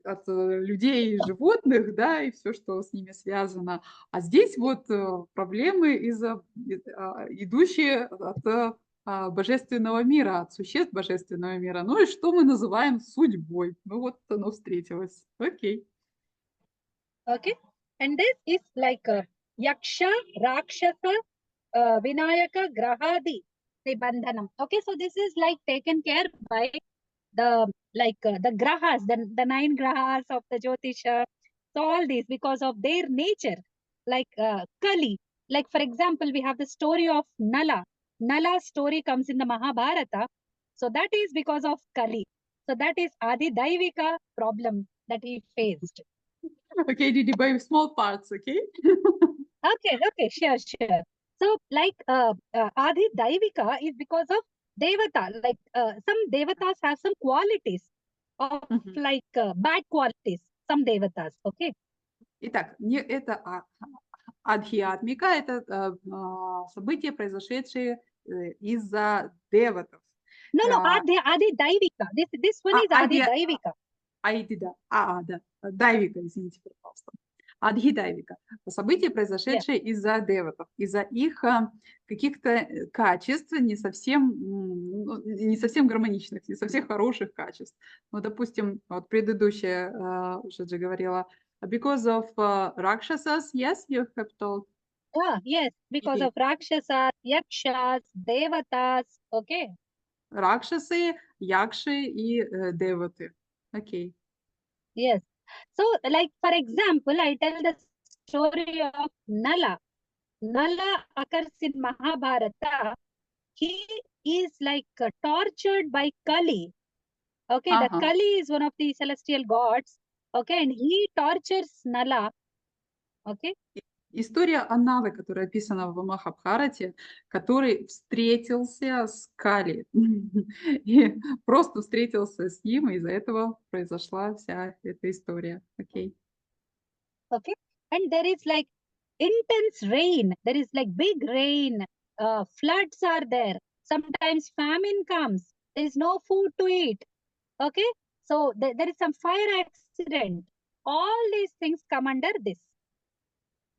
от людей и животных, да, и все, что с ними связано. А здесь вот проблемы идущие от божественного мира, от существ божественного мира. Ну и что мы называем судьбой. Ну вот оно встретилось. Окей. Okay. And this is like Yaksha, Rakshasa, Vinayaka, Grahadi, Nibandhanam. Okay, so this is like taken care by the the grahas, the 9 grahas of the Jyotisha. So all these because of their nature, like Kali. Like for example, we have the story of Nala. Nala story comes in the Mahabharata. So that is because of Kali. So that is Adi Daivika problem that he faced. Okay, Didi, by small parts, okay? Okay, sure. So, like Adi Daivika is because of Devata. Like some Devatas have some qualities of Мгм. like bad qualities. Some Devatas, okay? Итак, не это адхиатмика, это события, произошедшие из-за деватов. No, А, Adi Daivika. This one is Adi Daivika. да. Да. Дайвика, извините, пожалуйста. Адхидайвика. События, произошедшие из-за деватов, из-за их каких-то качеств не совсем гармоничных, не совсем хороших качеств. Ну, допустим, вот предыдущая уже же говорила, because of Rakshasas, yes, you have told. Yes, because of Rakshasas, Yakshas, Devatas, okay? Ракшасы, якши и деваты. Окей. Yes. So, like for example, I tell the story of Nala. Nala occurs in Mahabharata. He is like tortured by Kali. Okay, the Ага. Kali is one of the celestial gods. Okay, and he tortures Nala. Okay. История о Наве, которая описана в Махабхарате, который встретился с Кали. И просто встретился с ним, и из-за этого произошла вся эта история. Окей. Okay. And there is like intense rain. There is like big rain. Floods are there. Sometimes famine comes. There is no food to eat. Okay. So there is some fire accident. All these things come under this.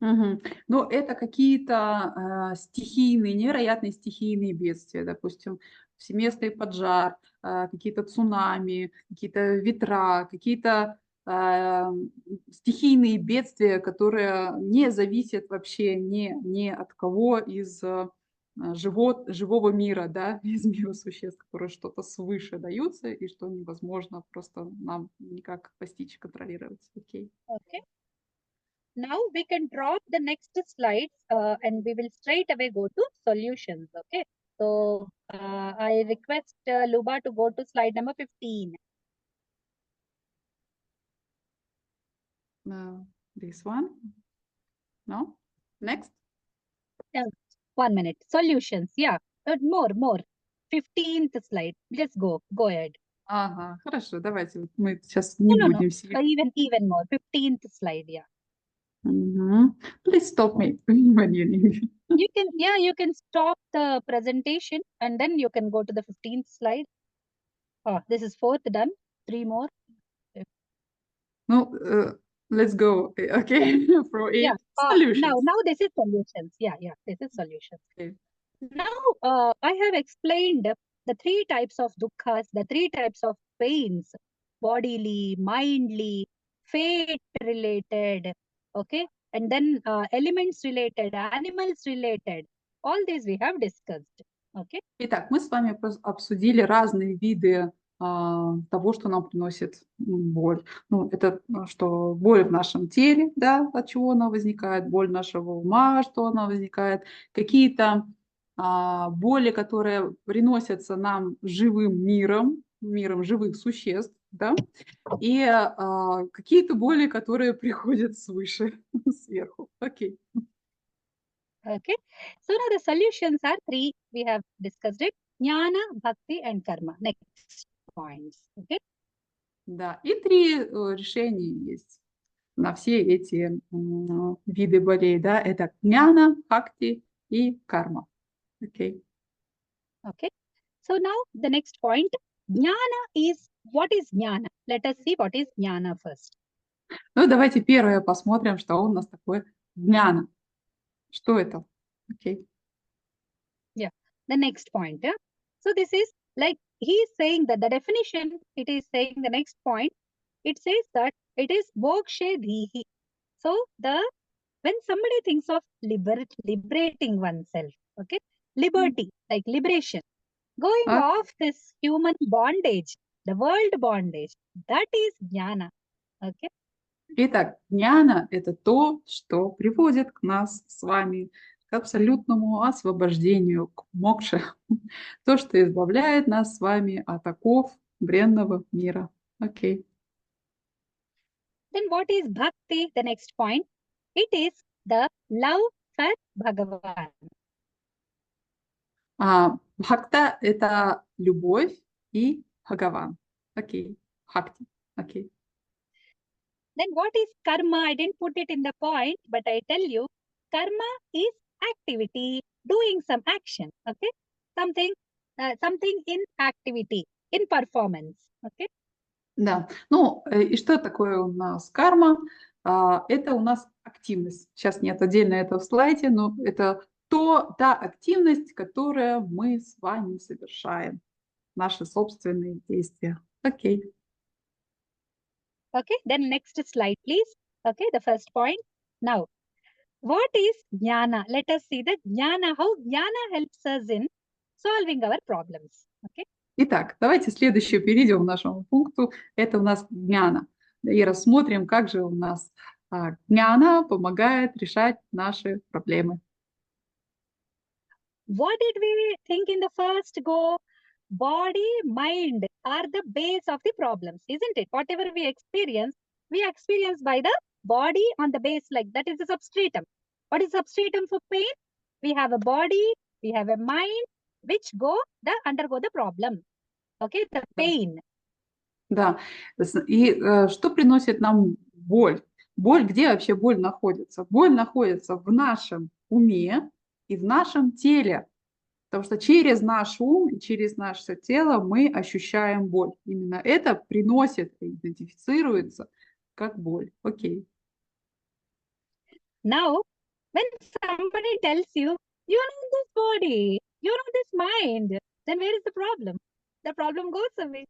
Мгм. Но это какие-то стихийные, невероятные стихийные бедствия, допустим, всеместный поджар, какие-то цунами, какие-то ветра, какие-то стихийные бедствия, которые не зависят вообще ни от кого из живого мира, да, из мира существ, которые что-то свыше даются и что невозможно просто нам никак постичь, контролировать. Окей. Okay. Now we can drop the next slides and we will straight away go to solutions. Okay. So I request Luba to go to slide number 15. This one. No? Next. 1 minute. Solutions. Yeah. More. 15th slide. Just go ahead. Ага, хорошо, давайте. Вот мы сейчас не No. будем все. Even more. 15th slide. Yeah. Please stop me when you need. You can stop the presentation and then you can go to the 15th slide. Oh, this is 4th done. 3 more. No, let's go. Okay, for Yeah. it. Solutions. Now this is solutions. Yeah. This is solutions. Okay. Now I have explained the 3 types of dukkha's, the 3 types of pains, bodily, mindly, fate related, okay, and then elements related, animals related. All these we have discussed. Okay. Итак, мы с вами обсудили разные виды того, что нам приносит боль. Ну, это что боль в нашем теле, да, от чего она возникает, боль нашего ума, что она возникает, какие-то боли, которые приносятся нам живым миром живых существ, да, и какие-то боли, которые приходят свыше, сверху. Окей. Okay. So now the solutions are 3. We have discussed it. Jnana, bhakti and karma. Next points. Okay. Да, и 3 решения есть на все эти виды болей, да, это джняна, бхакти и карма. Окей. Okay. So now the next point, jnana is, what is jnana? Let us see what is jnana first. Ну, давайте первое посмотрим, что у нас такое джняна. Что это? Окей. Yeah, the next point. Yeah? So this is like, he is saying that the definition, it is saying the next point, it says that it is mokshe dhihi. So when somebody thinks of liberating oneself, okay, liberty, like liberation, going off this human bondage, the world bondage, that is jnana. Okay. Итак, джняна – это то, что приводит к нас с вами к абсолютному освобождению, к мокше. То, что избавляет нас с вами от оков бренного мира. Окей. Then what is bhakti? The next point. It is the love for Bhagavan. Бхакта – это любовь и Бхагаван. Окей. Бхакти. Окей. Then what is karma? I didn't put it in the point, but I tell you, karma is activity, doing some action. Okay, something in activity, in performance. Okay. Да. Ну, и что такое у нас карма? Это у нас активность. Сейчас нет отдельно этого в слайде, но это та активность, которую мы с вами совершаем. Наши собственные действия. Окей. Okay. Then next slide, please. Okay, the first point. Now, what is jnana? Let us see the jnana, how jnana helps us in solving our problems. Okay. Итак, давайте следующее перейдем к нашему пункту. Это у нас гняна. И рассмотрим, как же у нас гняна помогает решать наши проблемы. What did we think in the first go? Body, mind are the base of the problems, isn't it? Whatever we experience by the body on the base, like that is the substratum. What is substratum for pain? We have a body, we have a mind, which undergo the problem. Okay, the pain. Да. И что приносит нам боль? Боль, где вообще боль находится? Боль находится в нашем уме и в нашем теле. Потому что через наш ум и через наше тело мы ощущаем боль. Именно это приносит, идентифицируется как боль. Окей. Now, when somebody tells you, you know this body, you know this mind, then where is the problem? The problem goes away.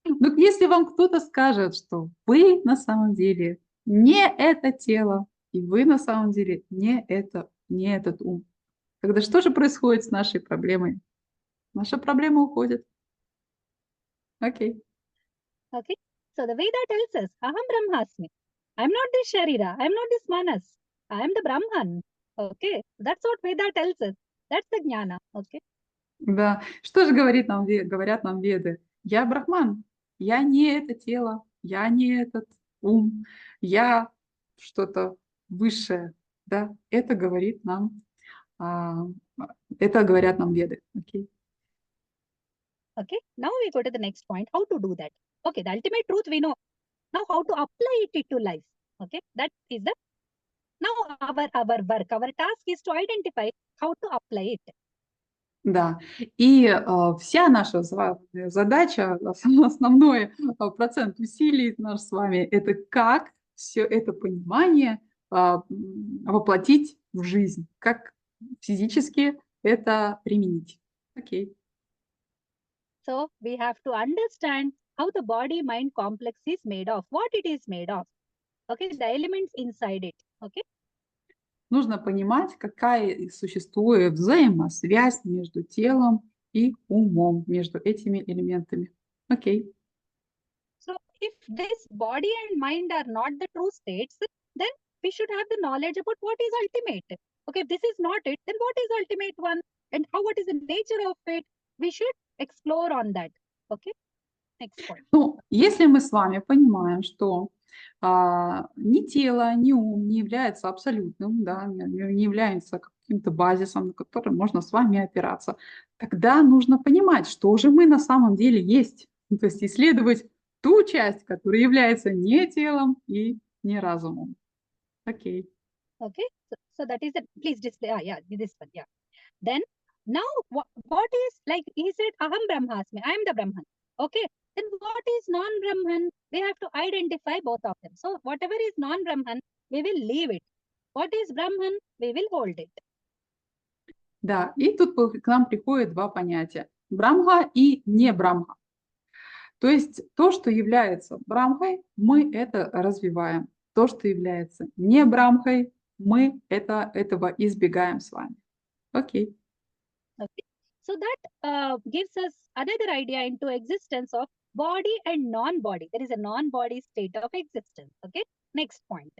Ну, если вам кто-то скажет, что вы на самом деле не это тело, и вы на самом деле не этот ум, тогда что же происходит с нашей проблемой? Наша проблема уходит. Окей. Okay. So the Veda tells us, Aham Brahmasmi. I'm not this Sharira. I'm not this Manas. I am the Brahman. Okay. That's what Veda tells us. That's the Jnana. Okay. Да. Что же говорят нам Веды? Я брахман. Я не это тело. Я не этот ум. Я что-то высшее. Да. Это говорят нам Веды. Окей. Okay. Now we go to the next point. How to do that? Okay. The ultimate truth we know. Now how to apply it to life. Okay. That is the now our work. Our task is to identify how to apply it. Да, и вся наша задача, основной процент усилий наш с вами, это как все это понимание воплотить в жизнь, как физически это применить. Окей. So we have to understand how the body-mind complex is made of, what it is made of. Okay, the elements inside it. Okay. Нужно понимать, какая существует взаимосвязь между телом и умом, между этими элементами. Окей. So if this body and mind are not the true states, then we should have the knowledge about what is ultimate. Okay, if this is not it, then what is ultimate one? And what is the nature of it? We should explore on that. Okay, next point. Ну, если мы с вами понимаем, что ни тело, ни ум не является абсолютным, да, не является каким-то базисом, на который можно с вами опираться, тогда нужно понимать, что же мы на самом деле есть. Ну, то есть исследовать ту часть, которая является не телом и не разумом. Окей. Okay, so that is the, please display, yeah, this one, yeah. Then, now, what is, like, he said, Aham Brahmasmi, I am the Brahman. Okay, then what is non-Brahman? We have to identify both of them. So, whatever is non-Brahman, we will leave it. What is Brahman? We will hold it. Да, и тут к нам приходят два понятия. Брамха и не брамха. То есть то, что является брамхой, мы это развиваем. То, что является не брамхой, мы этого избегаем с вами. Окей. Okay. So that gives us another idea into existence of body and non-body. There is a non-body state of existence. Okay. Next point.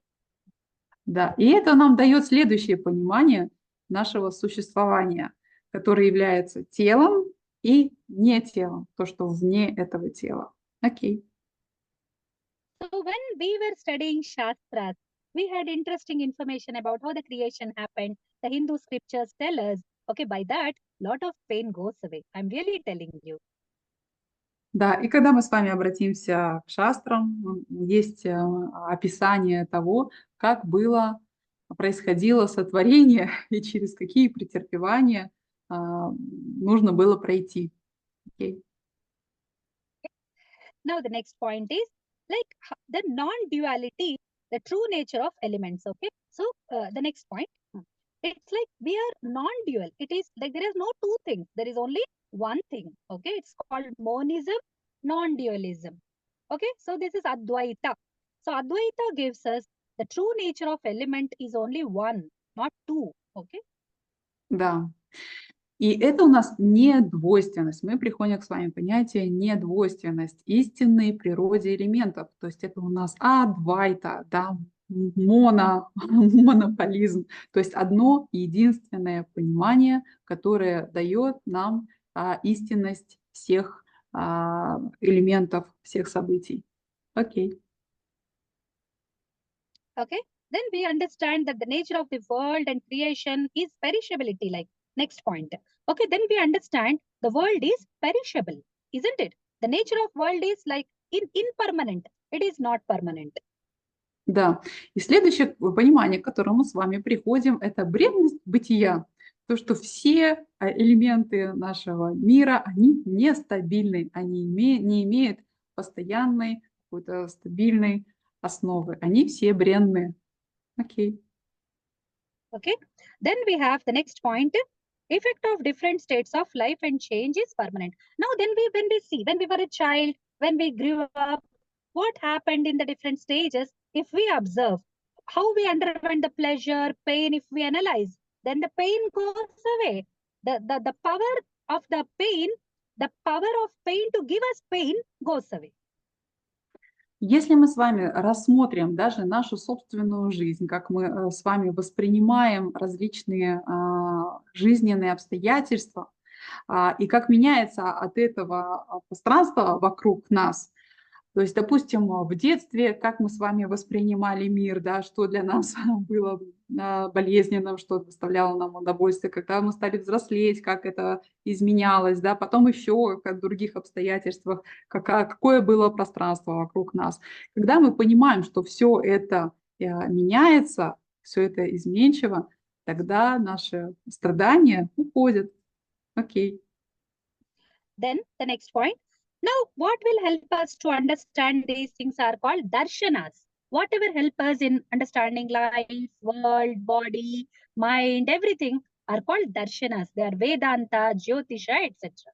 Да, и это нам дает следующее понимание, нашего существования, который является телом и не телом, то, что вне этого тела. Окей. So when we were studying shastras, we had interesting information about how the creation happened. The Hindu scriptures tell us, okay, by that, lot of pain goes away. I'm really telling you. Да, и когда мы с вами обратимся к шастрам, есть описание того, как происходило сотворение и через какие претерпевания нужно было пройти. Окей. Now the next point is like the non-duality, the true nature of elements. Okay, so the next point, it's like we are non-dual. It is like there is no two things. There is only one thing. Okay, it's called monism, non-dualism. Okay, so this is Advaita. So Advaita gives us the true nature of element is only one, not two. Okay. Да. И это у нас не двойственность. Мы приходим к с вами понятию недвойственность истинной природе элементов. То есть это у нас адвайта, да, монополизм. То есть одно единственное понимание, которое дает нам истинность всех элементов, всех событий. Окей. Okay. Then we understand that the nature of the world and creation is perishability. Like next point. Okay. Then we understand the world is perishable, isn't it? The nature of world is like impermanent. It is not permanent. Да. И следующее понимание, к которому мы с вами приходим, это бренность бытия. То, что все элементы нашего мира, они нестабильны, они не имеют постоянной, какой-то стабильной основы. Они все бренные. Окей. Okay. Then we have the next point. Effect of different states of life and change is permanent. Now, then when we see, when we were a child, when we grew up, what happened in the different stages, if we observe how we underwent the pleasure, pain, if we analyze, then the pain goes away. The power of the pain to give us pain goes away. Если мы с вами рассмотрим даже нашу собственную жизнь, как мы с вами воспринимаем различные жизненные обстоятельства, и как меняется от этого пространство вокруг нас. То есть, допустим, в детстве, как мы с вами воспринимали мир, да, что для нас было болезненным, что доставляло нам удовольствие, когда мы стали взрослеть, как это изменялось, да, потом еще как в других обстоятельствах, какое было пространство вокруг нас. Когда мы понимаем, что все это меняется, все это изменчиво, тогда наши страдания уходят. Окей. Then the next point. Now, what will help us to understand these things are called darshanas. Whatever help us in understanding life, world, body, mind, everything are called darshanas. They are Vedanta, Jyotisha, etc.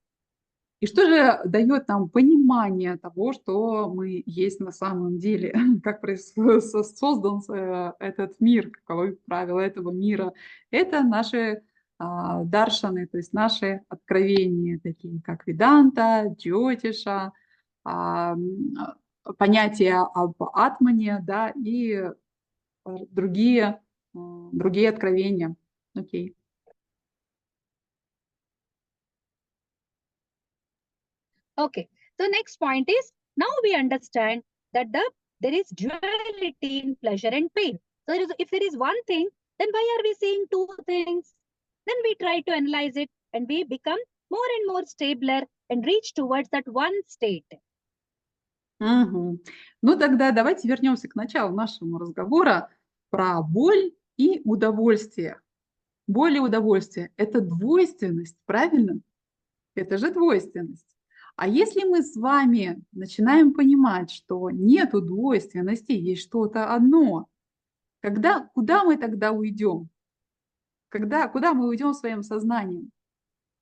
И что же дает нам понимание того, что мы есть на самом деле, как создан этот мир, каковы правила этого мира? Это наши даршаны, то есть наши откровения, такие как Веданта, Джьотиша, понятия об атмане, да, и другие откровения. Окей. Okay, so next point is, now we understand that there is duality in pleasure and pain. So if there is one thing, then why are we seeing two things? Then we try to analyze it and we become more and more stabler and reach towards that one state. Угу. Ну тогда давайте вернемся к началу нашего разговора про боль и удовольствие. Боль и удовольствие – это двойственность, правильно? Это же двойственность. А если мы с вами начинаем понимать, что нету двойственности, есть что-то одно, куда мы тогда уйдем? Куда мы уйдем своим сознанием?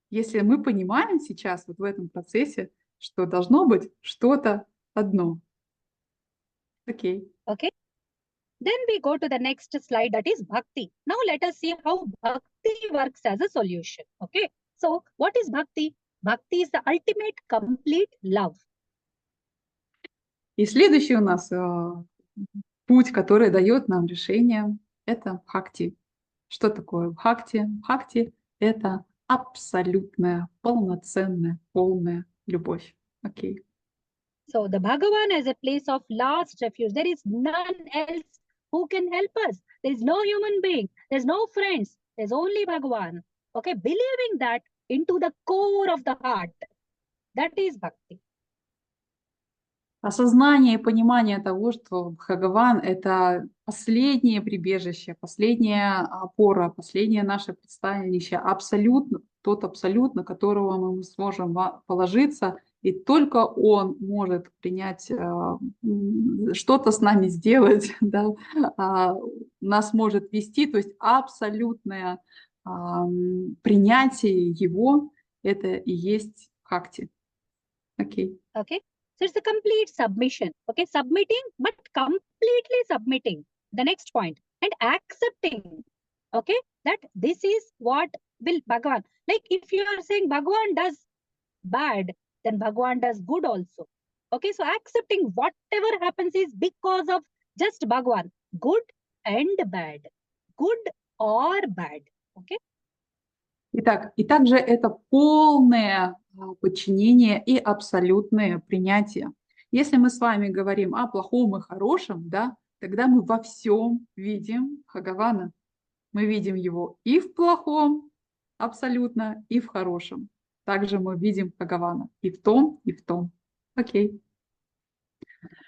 Если мы понимаем сейчас вот в этом процессе, что должно быть что-то одно. Окей. Okay. Then we go to the next slide, that is bhakti. Now let us see how bhakti works as a solution. Okay. So what is bhakti? Bhakti is the ultimate complete love. И следующий у нас путь, который дает нам решение, это бхакти. Что такое бхакти? Бхакти – это абсолютная, полноценная, полная любовь. Окей. So the Bhagavan as a place of last refuge. There is none else who can help us. There is no human being. There's no friends. There's only Bhagavan. Okay, believing that into the core of the heart. That is bhakti. Осознание и понимание того, что Бхагаван – это последнее прибежище, последняя опора, последнее наше пристанище, абсолютно, тот абсолют, на которого мы сможем положиться, и только Он может принять, что-то с нами сделать, да, нас может вести, то есть абсолютное принятие Его – это и есть бхакти. Окей. Okay. So it's a complete submission. Okay. Submitting, but completely submitting. The next point. And accepting. Okay. That this is what will Bhagavan. Like if you are saying Bhagavan does bad, then Bhagavan does good also. Okay. So accepting whatever happens is because of just Bhagavan. Good and bad. Good or bad. Okay. Итак, и также это полное подчинение и абсолютное принятие. Если мы с вами говорим о плохом и хорошем, да, тогда мы во всем видим Бхагавана. Мы видим его и в плохом, абсолютно, и в хорошем. Также мы видим Бхагавана и в том, и в том. Окей.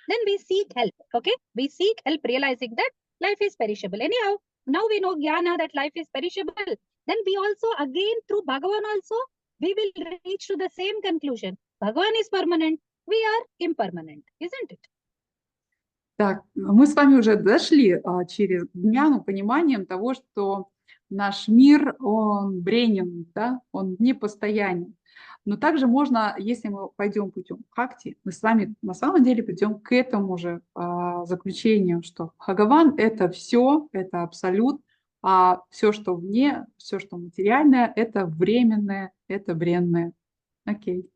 Then we seek help. Okay. We seek help realizing that life is perishable. Anyhow, now we know jnana that life is perishable. Then we also again through Bhagavan also, we will reach to the same conclusion. Bhagavan is permanent. We are impermanent. Isn't it? Так, мы с вами уже дошли через дняну пониманием того, что наш мир, он бренен, да, он непостоянен. Но также можно, если мы пойдем путем бхакти, мы с вами на самом деле придем к этому же заключению, что Бхагаван – это все, это абсолют, а все, что вне, все, что материальное – это временное, это бренное. Окей.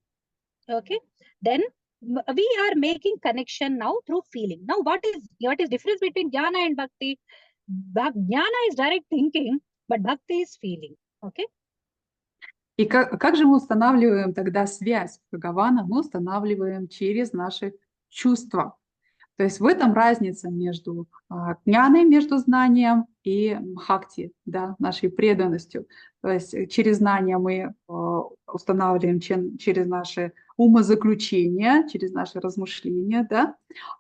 Okay. Then we are making connection now through feeling. Now what is difference between jnana and bhakti? Jnana is direct thinking, but bhakti is feeling. Okay. И как же мы устанавливаем тогда связь Бхагавана? Мы устанавливаем через наши чувства. То есть в этом разница между джняной, между знанием и бхакти, да, нашей преданностью. То есть через знания мы устанавливаем через наши умозаключения, через наши размышления, да,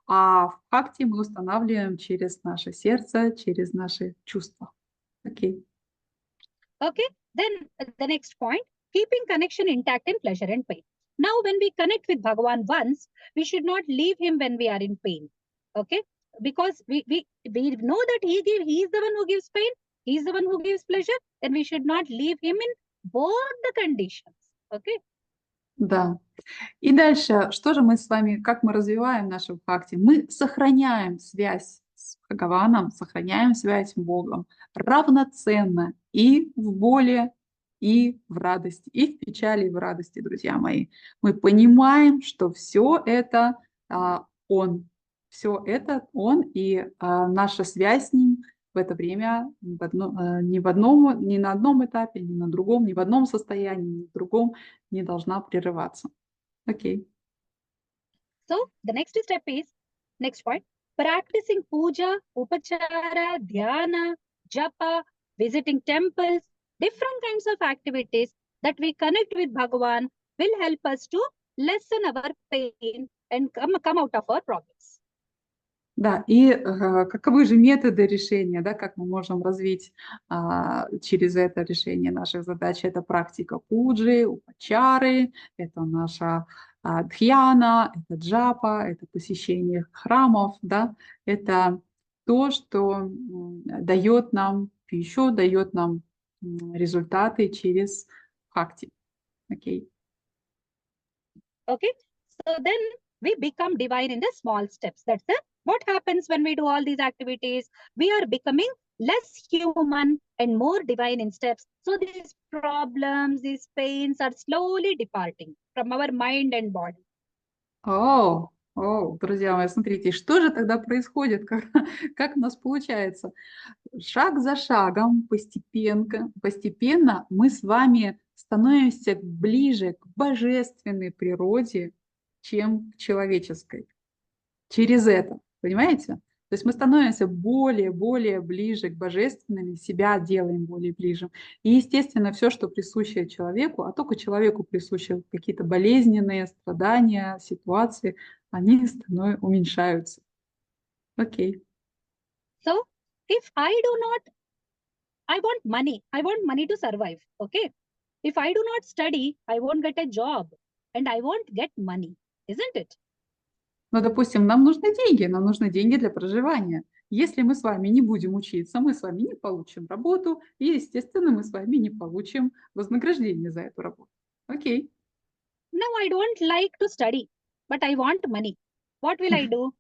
а в бхакти мы устанавливаем через наше сердце, через наши чувства. Окей. Okay. Then the next point, keeping connection intact in pleasure and pain. Now, when we connect with Bhagavan once, we should not leave him when we are in pain. Okay. Because we know that he is the one who gives pain. He is the one who gives pleasure. Then we should not leave him in both the conditions. Okay. Да. И дальше, что же мы с вами, как мы развиваем нашу бхакти? Мы сохраняем связь с Бхагаваном, сохраняем связь с Богом равноценно и в боли, и в радости, и в печали, и в радости, друзья мои. Мы понимаем, что все это Он. Все это Он, и наша связь с Ним в это время ни на одном этапе, ни на другом, ни в одном состоянии, ни в другом не должна прерываться. Окей. So the next step is, next point, practicing puja, upachara, dhyana, japa, visiting temples, different kinds of activities that we connect with Bhagavan will help us to lessen our pain and come out of our problems. Да, и каковы же методы решения, да, как мы можем развить через это решение наших задач? Это практика пуджи, упачары, это наша дхьяна, это джапа, это посещение храмов, да, это то, что дает нам пищу, дает нам результаты через бхакти. Окей. Okay, so then we become divine in the small steps. That's what happens when we do all these activities. We are becoming less human and more divine in steps. So these problems, these pains are slowly departing from our mind and body. О, О, друзья мои, смотрите, что же тогда происходит, как у нас получается? Шаг за шагом, постепенно мы с вами становимся ближе к божественной природе, чем к человеческой. Через это, понимаете? То есть мы становимся более ближе к божественным, себя делаем более ближе. И, естественно, все, что присуще человеку, а только человеку присущи какие-то болезненные страдания, ситуации, они уменьшаются. Окей. So if I want money to survive. Okay. If I do not study, I won't get a job and I won't get money, isn't it? Ну, допустим, нам нужны деньги для проживания. Если мы с вами не будем учиться, мы с вами не получим работу, и, естественно, мы с вами не получим вознаграждение за эту работу. Окей. Now I don't like to study, but I want money. What will I do?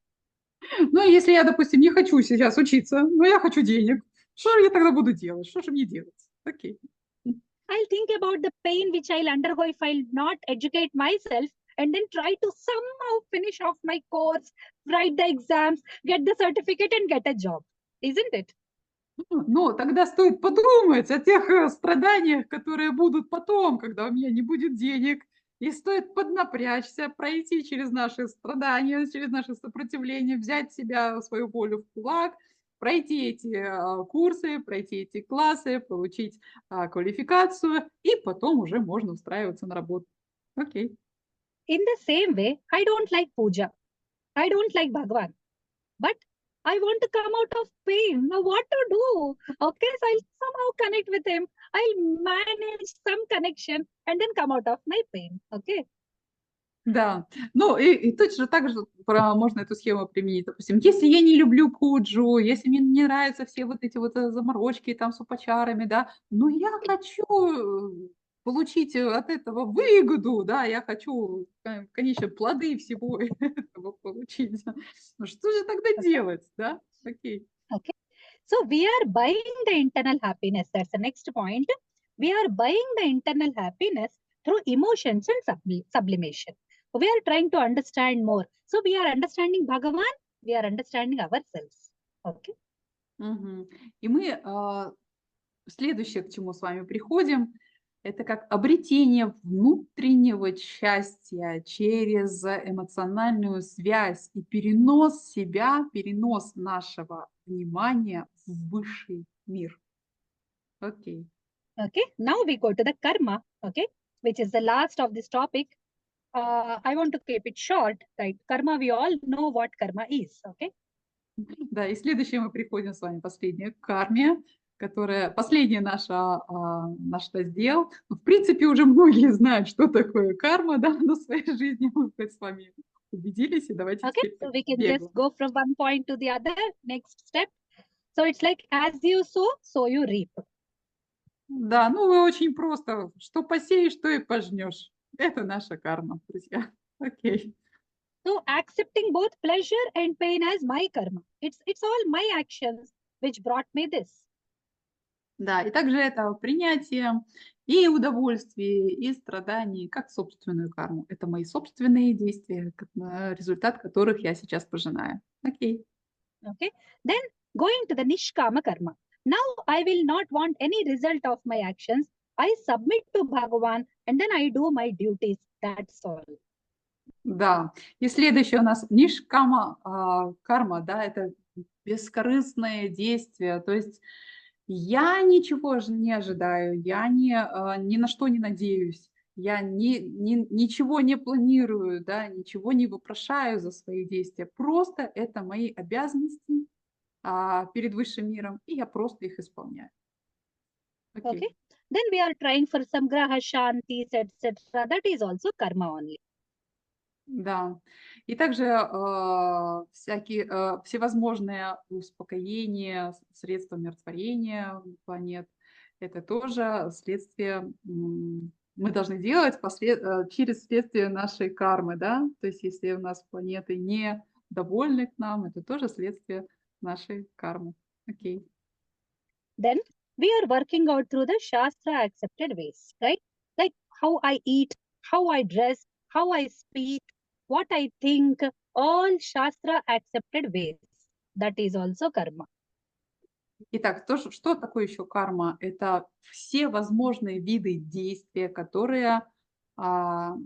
Ну, если я, допустим, не хочу сейчас учиться, но я хочу денег, что я тогда буду делать? Что же мне делать? Окей. I'll think about the pain which I'll undergo if I'll not educate myself and then try to somehow finish off my course, write the exams, get the certificate and get a job. Isn't it? Ну, тогда стоит подумать о тех страданиях, которые будут потом, когда у меня не будет денег. И стоит поднапрячься, пройти через наши страдания, через наше сопротивление, взять себя, свою волю в кулак, пройти эти курсы, пройти эти классы, получить квалификацию, и потом уже можно устраиваться на работу. Окей. In the same way, I don't like puja. I don't like Bhagwan. But I want to come out of pain. Now what to do? Okay, so I'll somehow connect with him. I'll manage some connection and then come out of my pain. Okay. Да, ну и точно так же можно эту схему применить. Допустим, если я не люблю пуджу, если мне не нравятся все вот эти вот заморочки там с упачарами, да, но я хочу получить от этого выгоду, да, я хочу, конечно, плоды всего этого получить. Ну что же тогда делать, да? Окей. Okay. So we are buying the internal happiness. That's the next point. We are buying the internal happiness through emotions and sublimation. We are trying to understand more. So we are understanding Bhagavan, we are understanding ourselves. Okay. Мгм. И мы следующее, к чему с вами приходим, это как обретение внутреннего счастья через эмоциональную связь и перенос себя, перенос нашего внимания в высший мир. Окей. Okay. Now we go to the karma. Okay. Which is the last of this topic. I want to keep it short. Right. Karma, we all know what karma is. Okay. Да, и следующее мы приходим с вами, последнее, к карме, которая, последний наш раздел. В принципе, уже многие знают, что такое карма, да, на своей жизни мы с вами убедились, и давайте Okay, теперь so we can бегло. just go from one point to the other. Next step. So it's like as you sow, so you reap. Да, ну очень просто. Что посеешь, то и пожнешь. Это наша карма, друзья. Окей. So accepting both pleasure and pain as my karma. It's all my actions which brought me this. Да, и также это принятие и удовольствий, и страданий, как собственную карму. Это мои собственные действия, результат которых я сейчас пожинаю. Окей. Okay. Then going to the nishkama karma. Now I will not want any result of my actions. I submit to Bhagavan and then I do my duties. That's all. Да. И следующее у нас нишкама карма, да, это бескорыстное действие. То есть я ничего же не ожидаю, я ни на что не надеюсь, я ничего не планирую, да, ничего не вопрошаю за свои действия. Просто это мои обязанности перед высшим миром, и я просто их исполняю. Окей. Okay. Then we are trying for some graha shantis, etc. That is also karma only. Да. И также всевозможные успокоения, средства умиротворения планет. Это тоже следствие, мы должны делать через следствие нашей кармы, да. То есть если у нас планеты не довольны к нам, это тоже следствие нашей кармы. Окей. Then we are working out through the Shastra accepted ways, right? Like how I eat, how I dress, how I speak, what I think, all Shastra accepted ways. That is also karma. Итак, что такое еще карма? Это все возможные виды действия, а,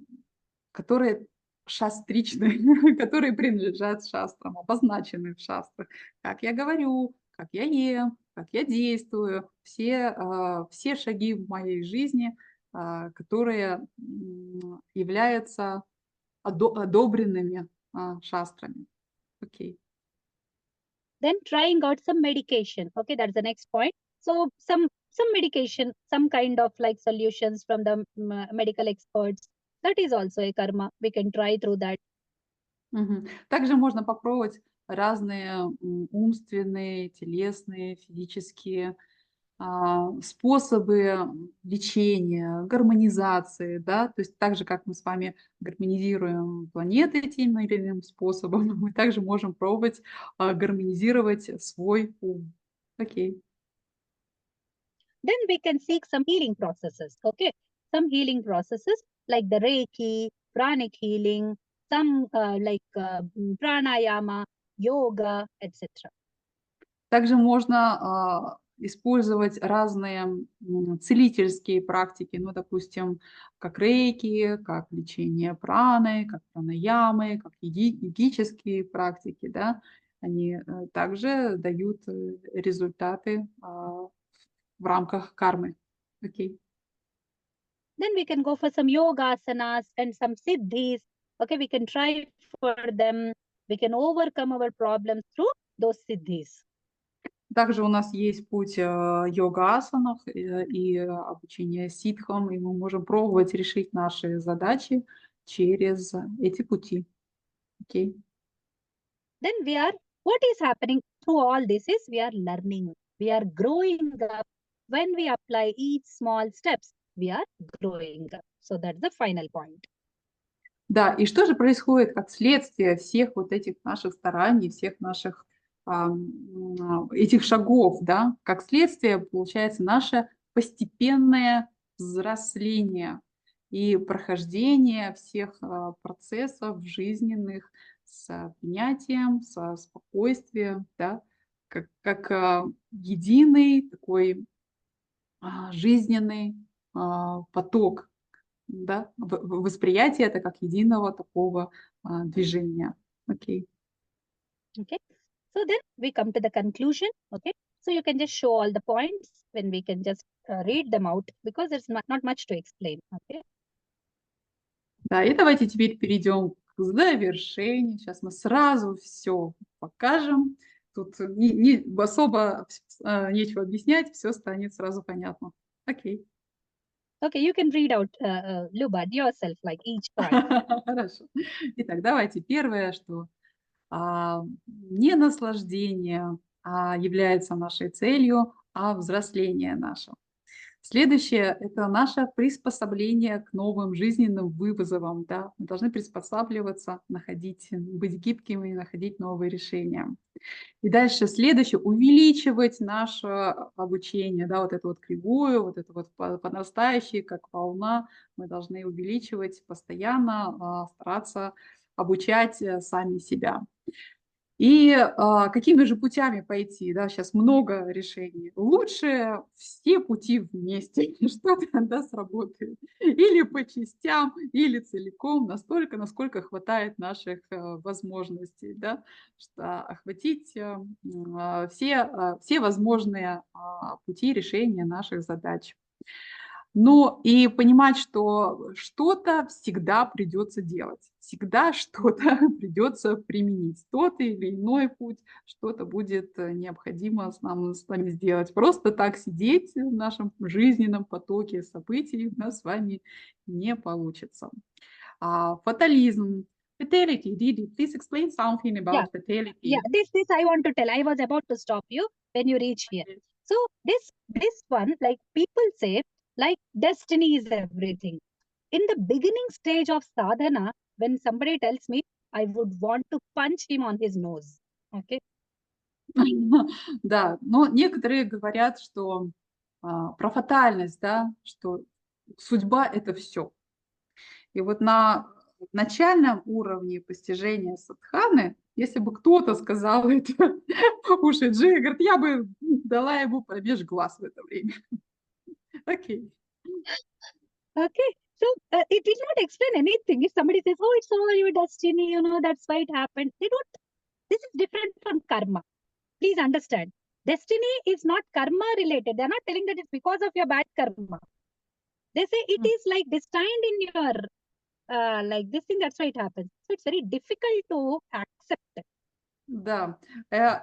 которые шастричны, которые принадлежат шастрам, обозначены в шастрах. Как я говорю, как я ем, как я действую, все шаги в моей жизни, которые являются одобренными шастрами. Окей. Then trying out some medication. Okay, that's the next point. So some medication, some kind of like solutions from the medical experts. That is also a karma. We can try through that. Также можно попробовать разные умственные, телесные, физические способы лечения, гармонизации, да, то есть так же, как мы с вами гармонизируем планеты тем или иным способом, мы также можем пробовать гармонизировать свой ум. Окей. Then we can seek some healing processes. Okay, some healing processes like the Reiki, pranic healing, some pranayama, yoga, etc. Также можно использовать разные целительские практики, ну, допустим, как рейки, как лечение праной, как пранаямы, как йогические практики, да, они также дают результаты в рамках кармы. Окей. Then we can go for some yoga asanas and some siddhis. Okay, we can try for them. We can overcome our problems through those siddhis. Также у нас есть путь йога-асанов и обучение ситхам, и мы можем пробовать решить наши задачи через эти пути. Окей. Then what is happening through all this is we are learning. We are growing up. When we apply each small steps, we are growing up. So that's the final point. Да, и что же происходит как следствие всех вот этих наших стараний, всех наших этих шагов, да? Как следствие получается наше постепенное взросление и прохождение всех процессов жизненных с принятием, со спокойствием, да? Как единый такой жизненный поток, да, восприятие это как единого такого движения. Окей. Okay. So then we come to the conclusion. Okay. So you can just show all the points when we can just read them out because there's not much to explain. Okay. Да, и давайте теперь перейдем к завершению. Сейчас мы сразу все покажем. Тут особо нечего объяснять, все станет сразу понятно. Окей. Okay, you can read out, Lubad, yourself, like each point. Хорошо. Итак, давайте первое, что не наслаждение является нашей целью, а взросление наше. Следующее – это наше приспособление к новым жизненным вызовам. Да? Мы должны приспосабливаться, быть гибкими и находить новые решения. И дальше следующее – увеличивать наше обучение, да, вот эту вот кривую, вот это вот по нарастающей, как волна, мы должны увеличивать постоянно, стараться обучать сами себя. И какими же путями пойти? Да, сейчас много решений. Лучше все пути вместе, что тогда сработает. Или по частям, или целиком, настолько, насколько хватает наших возможностей. Да, что охватить все возможные пути решения наших задач. Ну и понимать, что что-то всегда придется делать, всегда что-то придется применить, тот или иной путь, что-то будет необходимо нам с вами сделать. Просто так сидеть в нашем жизненном потоке событий у нас с вами не получится. Фатализм. Fatality, Didi, please explain something about fatality. Yeah, this I want to tell. I was about to stop you when you reach here. So this one, like people say, like destiny is everything. In the beginning stage of sadhana, when somebody tells me, I would want to punch him on his nose. Okay. Да, но некоторые говорят, что про фатальность, да, что судьба – это все. И вот на начальном уровне постижения садханы, если бы кто-то сказал это уши Джи, говорит, я бы дала ему промеж глаз в это время. Окей. Okay. So it will not explain anything. If somebody says, oh, it's all your destiny, that's why it happened. They don't. This is different from karma. Please understand. Destiny is not karma related. They're not telling that it's because of your bad karma. They say it is like destined in your, like this thing, that's why it happens. So it's very difficult to accept. Да.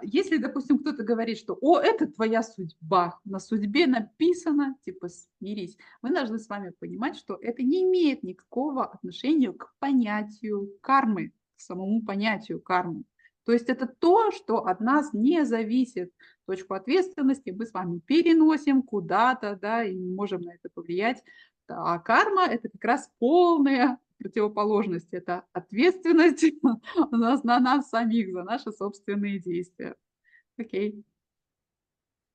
Если, допустим, кто-то говорит, что «О, это твоя судьба», на судьбе написано, типа «смирись», мы должны с вами понимать, что это не имеет никакого отношения к понятию кармы, к самому понятию кармы. То есть это то, что от нас не зависит. Точку ответственности мы с вами переносим куда-то, да, и не можем на это повлиять. А карма – это как раз полная противоположность. Это ответственность на нас самих за наши собственные действия. Окей.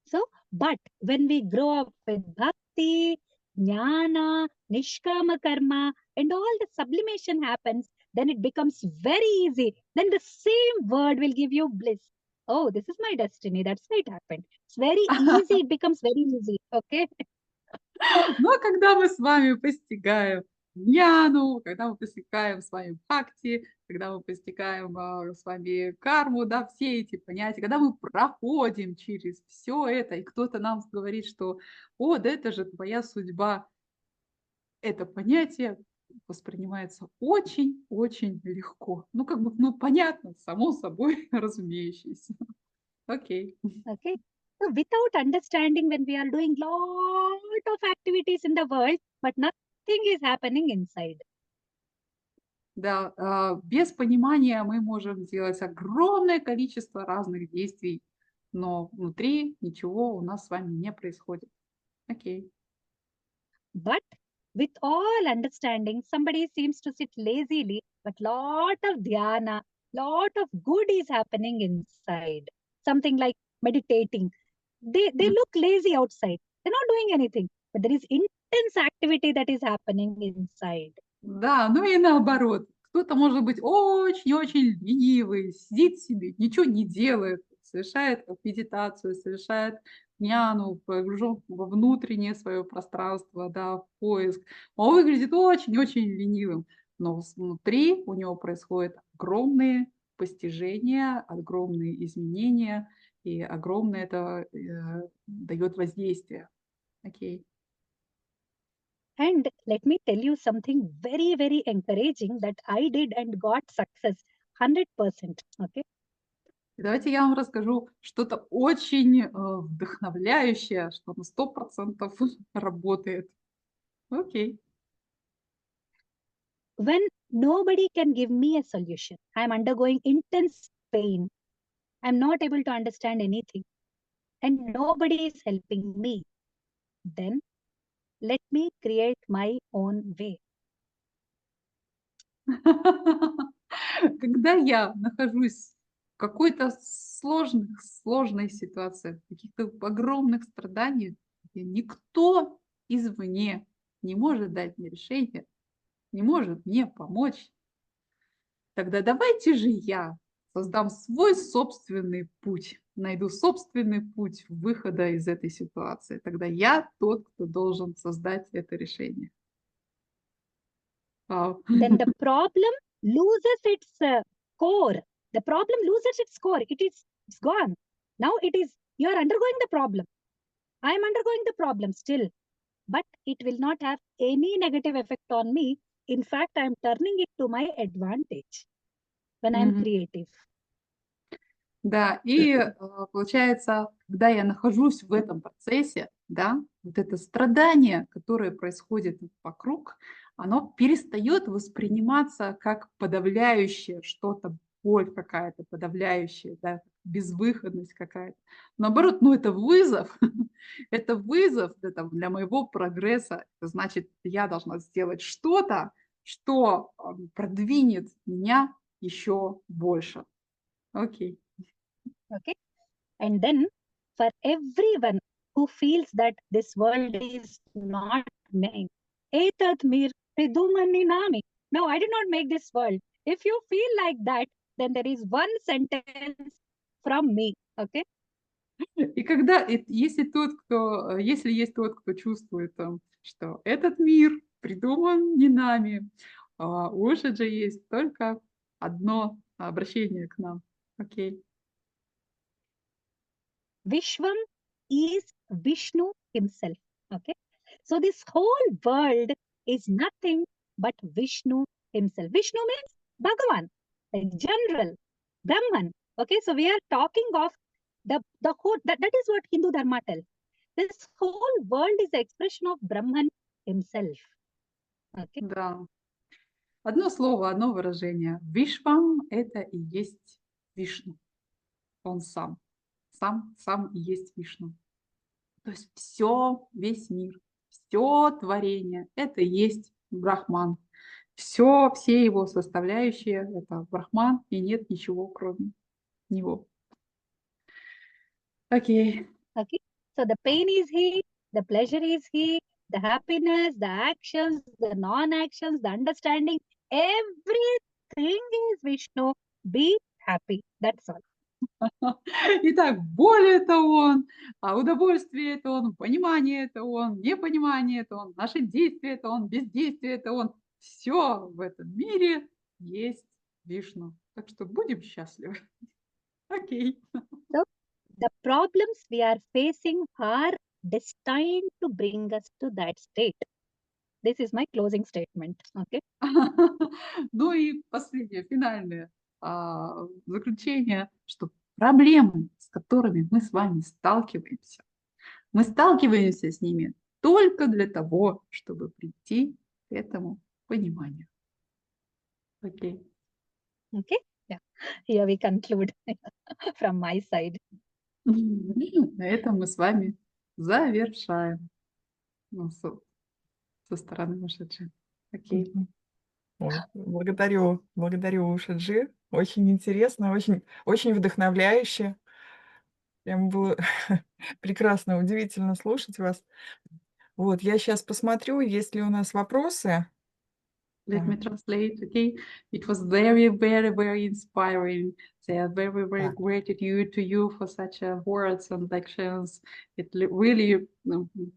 So, but when we grow up with bhakti, jnana, nishkama karma, and all the sublimation happens, then it becomes very easy. Then the same word will give you bliss. Oh, this is my destiny. That's why it happened. It's very easy. It becomes very easy. Okay. Но когда мы с вами постигаем дхьяну, когда мы постигаем с вами бхакти, когда мы постигаем с вами карму, да, все эти понятия, когда мы проходим через все это, и кто-то нам говорит, что «О, да это же твоя судьба», это понятие воспринимается очень-очень легко. Ну, как бы, ну, понятно, само собой разумеющееся. Окей. Okay. So without understanding, when we are doing lot of activities in the world, but nothing is happening inside. Да, без понимания мы можем делать огромное количество разных действий, но внутри ничего у нас с вами не происходит. Окей. But with all understanding, somebody seems to sit lazily, but lot of dhyana, lot of good is happening inside. Something like meditating. They look lazy outside. They're not doing anything, but there is intense activity that is happening inside. Да, ну и наоборот. Кто-то может быть очень-очень ленивый, сидит себе, ничего не делает, совершает медитацию, совершает дхьяну, погружен во внутреннее свое пространство, да, в поиск. Он выглядит очень-очень ленивым, но внутри у него происходят огромные постижения, огромные изменения, и огромное это дает воздействие. Окей. And let me tell you something very, very encouraging that I did and got success 100%. Okay. Давайте я вам расскажу что-то очень вдохновляющее, что на 100% работает. Окей. When nobody can give me a solution, I'm undergoing intense pain. I'm not able to understand anything, and nobody is helping me. Then let me create my own way. Когда я нахожусь в какой-то сложной ситуации, в каких-то огромных страданиях, где никто извне не может дать мне решение, не может мне помочь, тогда давайте же я создам свой собственный путь, найду собственный путь выхода из этой ситуации. Тогда я тот, кто должен создать это решение. Вау. Then the problem loses its core. The problem loses its core. It's gone. Now you're undergoing the problem. I'm undergoing the problem still, but it will not have any negative effect on me. In fact, I'm turning it to my advantage when I'm Мгм. creative. Да, и получается, когда я нахожусь в этом процессе, да, вот это страдание, которое происходит вокруг, оно перестает восприниматься как подавляющее что-то, боль какая-то подавляющая, да, безвыходность какая-то. Наоборот, ну это вызов, это вызов для моего прогресса. Это значит, я должна сделать что-то, что продвинет меня еще больше. Окей. Okay. And then for everyone who feels that this world is not mine, etat mir pridumani nami. No, I did not make this world. If you feel like that, then there is one sentence from me. Okay? И когда, если есть тот, кто чувствует, что этот мир придуман не нами, у Ушаджи есть только одно обращение к нам. Окей. Vishwam is Vishnu himself. Okay? So this whole world is nothing but Vishnu himself. Vishnu means Bhagavan, like general, Brahman. Okay, so we are talking of the whole, that is what Hindu Dharma tells. This whole world is the expression of Brahman himself. Okay? Да. Одно слово, одно выражение. Вишвам – это и есть Вишну. Он сам. Сам и есть Вишну. То есть все, весь мир, все творение – это и есть Брахман. Все его составляющие – это Брахман, и нет ничего, кроме него. Окей. Okay. So the pain is he, the pleasure is he, the happiness, the actions, the non-actions, the understanding, everything is Vishnu. Be happy. That's all. Итак, боль – это он, удовольствие – это он, понимание – это он, непонимание – это он, наши действия – это он, бездействие – это он. Все в этом мире есть Вишну. Так что будем счастливы. Окей. So the problems we are facing are destined to bring us to that state. This is my closing statement. Okay. Ну и последнее, финальное заключение, что проблемы, с которыми мы с вами сталкиваемся, мы сталкиваемся с ними только для того, чтобы прийти к этому пониманию. Окей. Okay. Yeah. Here we conclude from my side. На этом мы с вами завершаем. Ну, со стороны Ушаджи. Окей. Ой, благодарю Ушаджи. Очень интересно, очень вдохновляюще. Прям было прекрасно, удивительно слушать вас. Вот, я сейчас посмотрю, есть ли у нас вопросы. Let me translate, okay? It was very, very, very inspiring. They are very, very Так. gratitude to you for such words and lections. It really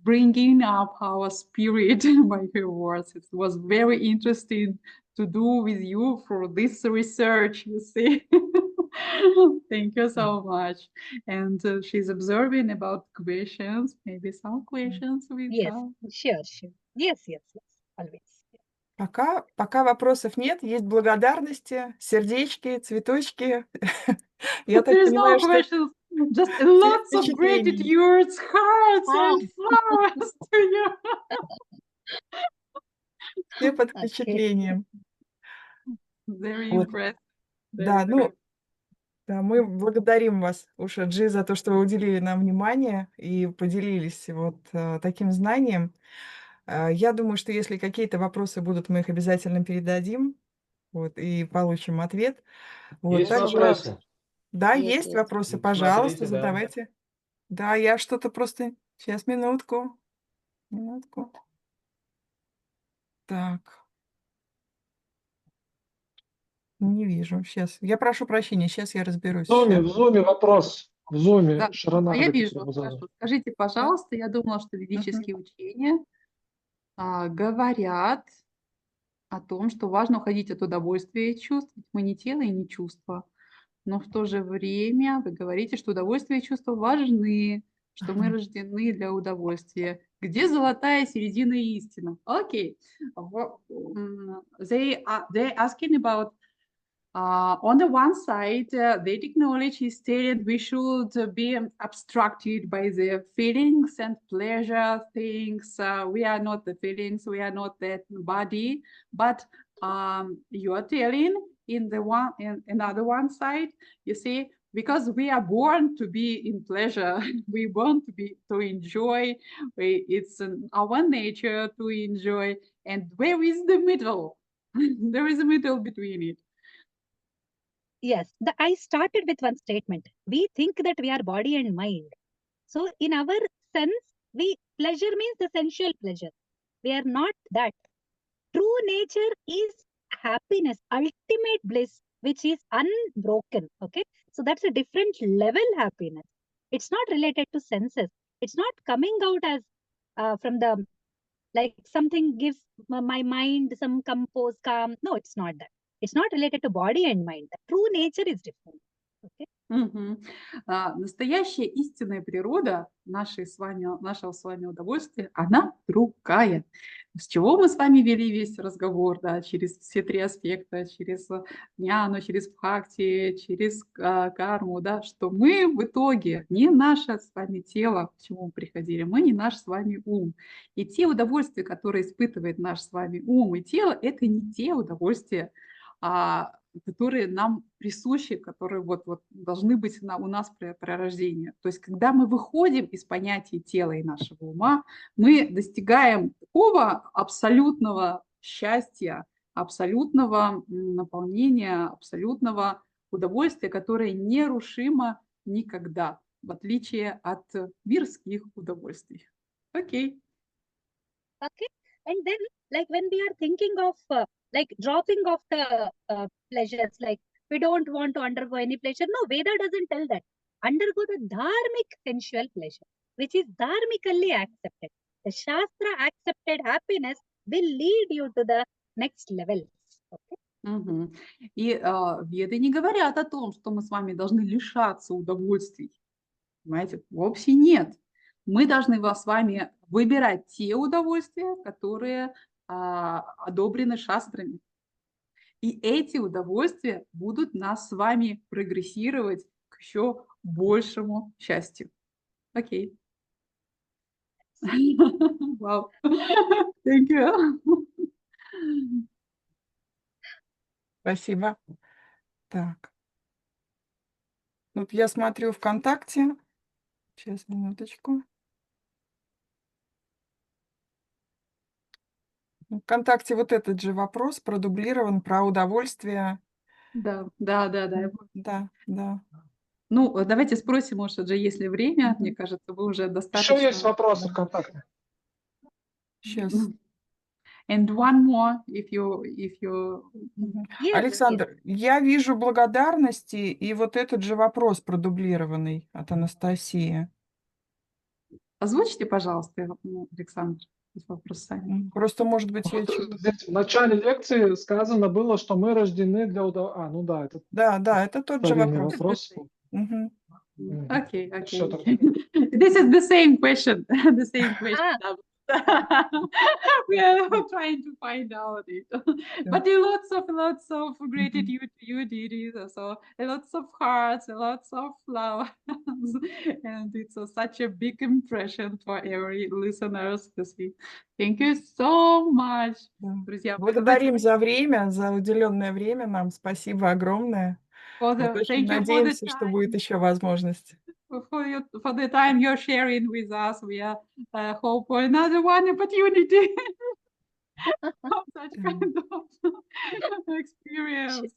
bringing up our spirit by your words. It was very interesting to do with you for this research, you see. Thank you so much. And she's observing about questions, maybe some questions with Yes, sure. Yes, always. Пока вопросов нет, есть благодарности, сердечки, цветочки. Я так There is понимаю, no что questions, just все lots of впечатления. gratitudes, hearts and flowers to you. Все под Okay. впечатлением. Very Вот. impressed. Да, да, мы благодарим вас, Ушаджи, за то, что вы уделили нам внимание и поделились вот таким знанием. Я думаю, что если какие-то вопросы будут, мы их обязательно передадим, вот, и получим ответ. Вот, Есть также, вопросы? да, Есть, есть есть. вопросы, Ну, пожалуйста, смотрите, да. задавайте. Да, я что-то просто... Сейчас, минутку. Так. Не вижу. Сейчас. Я прошу прощения, сейчас я разберусь. В зуме вопрос. В зуме Да. Шаранарда Я вижу, Петрова. хорошо. Скажите, пожалуйста, я думала, что ведические учения говорят о том, что важно уходить от удовольствия и чувств. Ведь мы не тело и не чувства. Но в то же время вы говорите, что удовольствие и чувства важны, что мы рождены для удовольствия. Где золотая середина и истина? Окей. They're asking about on the one side, Vedic knowledge is stated we should be abstracted by the feelings and pleasure things. We are not the feelings, we are not that body, but you are telling in another one side, you see, because we are born to be in pleasure, we want to enjoy. It's in our nature to enjoy. And where is the middle? There is a middle between it. Yes, I started with one statement. We think that we are body and mind. So in our sense, pleasure means the sensual pleasure. We are not that. True nature is happiness, ultimate bliss, which is unbroken. Okay, so that's a different level happiness. It's not related to senses. It's not coming out as from the like something gives my mind some compose, calm. No, it's not that. It's not related to body and mind. The true nature is different. Okay. Мгм. Настоящая истинная природа нашего с вами удовольствия, она другая. С чего мы с вами вели весь разговор, да, через все три аспекта, через дхьяну, через бхакти, через карму, да, что мы в итоге не наше с вами тело, к чему мы приходили, мы не наш с вами ум. И те удовольствия, которые испытывает наш с вами ум и тело, это не те удовольствия, которые нам присущи, которые вот должны быть у нас при рождении. То есть когда мы выходим из понятия тела и нашего ума, мы достигаем такого абсолютного счастья, абсолютного наполнения, абсолютного удовольствия, которое нерушимо никогда, в отличие от мирских удовольствий. Окей. Okay. And then, like when we are thinking of like dropping off the pleasures, like we don't want to undergo any pleasure. No, Veda doesn't tell that. Undergo the dharmic sensual pleasure, which is dharmically accepted. The Shastra accepted happiness will lead you to the next level. Okay. Мгм. И веды не говорят о том, что мы с вами должны лишаться удовольствий. Понимаете? Вовсе нет. Мы должны с вами выбирать те удовольствия, которые одобрены шастрами. И эти удовольствия будут нас с вами прогрессировать к еще большему счастью. Окей. Вау. Thank you. Спасибо. Так. Вот я смотрю ВКонтакте. Сейчас, минуточку. ВКонтакте вот этот же вопрос продублирован про удовольствие. Да. Да. Ну, давайте спросим, может же, есть ли время. Мгм. Мне кажется, вы уже Еще достаточно... есть вопросы ВКонтакте? Сейчас. And one more, if you... Yes, Александр, я вижу благодарности и вот этот же вопрос продублированный от Анастасии. Озвучьте, пожалуйста, Александр, этот вопрос сами. Просто, может быть, я... Вот здесь в начале лекции сказано было, что мы рождены для удовольствия. Ну да, это Да, это тот же старинный вопрос. вопрос. Мгм. Окей. Всё тогда. This is the same question. The same question. Ah. We are trying to find out it. But lots of gratitude to you, Didi. So lots of hearts, lots of love. And it's such a big impression for every listeners to see. Thank you so much. Да. Друзья, Благодарим за время, за уделенное время нам. Спасибо огромное. Вот очень thank you for the надеемся, что time. будет еще возможность. For the time you're sharing with us. We are hope for another one opportunity of such kind of experience.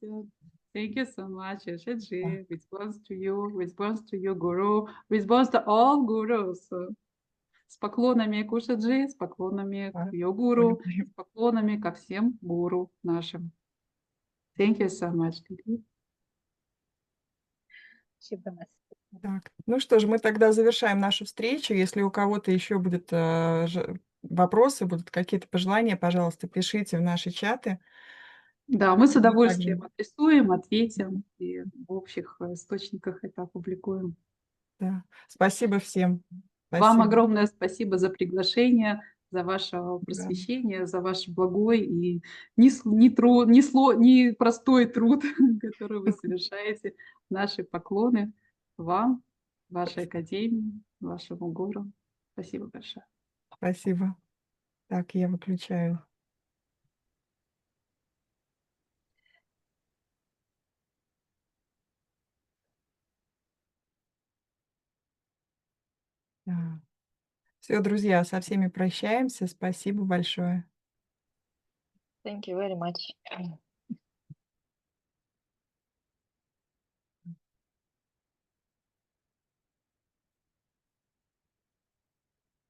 Thank you so much, Shaji. Response to you, Guru. Response to all gurus. С поклонами к Ушаджи, с поклонами к ее гуру, с поклонами ко всем гуру нашим. Thank you so much. Так, ну что ж, мы тогда завершаем нашу встречу. Если у кого-то еще будут вопросы, будут какие-то пожелания, пожалуйста, пишите в наши чаты. Да, мы с удовольствием отрисуем, ответим и в общих источниках это опубликуем. Да. Спасибо всем. Вам Спасибо. огромное спасибо за приглашение, за ваше просвещение, за ваш благой и непростой труд, который вы совершаете. Наши поклоны вам, вашей академии, вашему гуру. Спасибо большое. Спасибо. Так, я выключаю. Все, друзья, со всеми прощаемся. Спасибо большое. Thank you very much.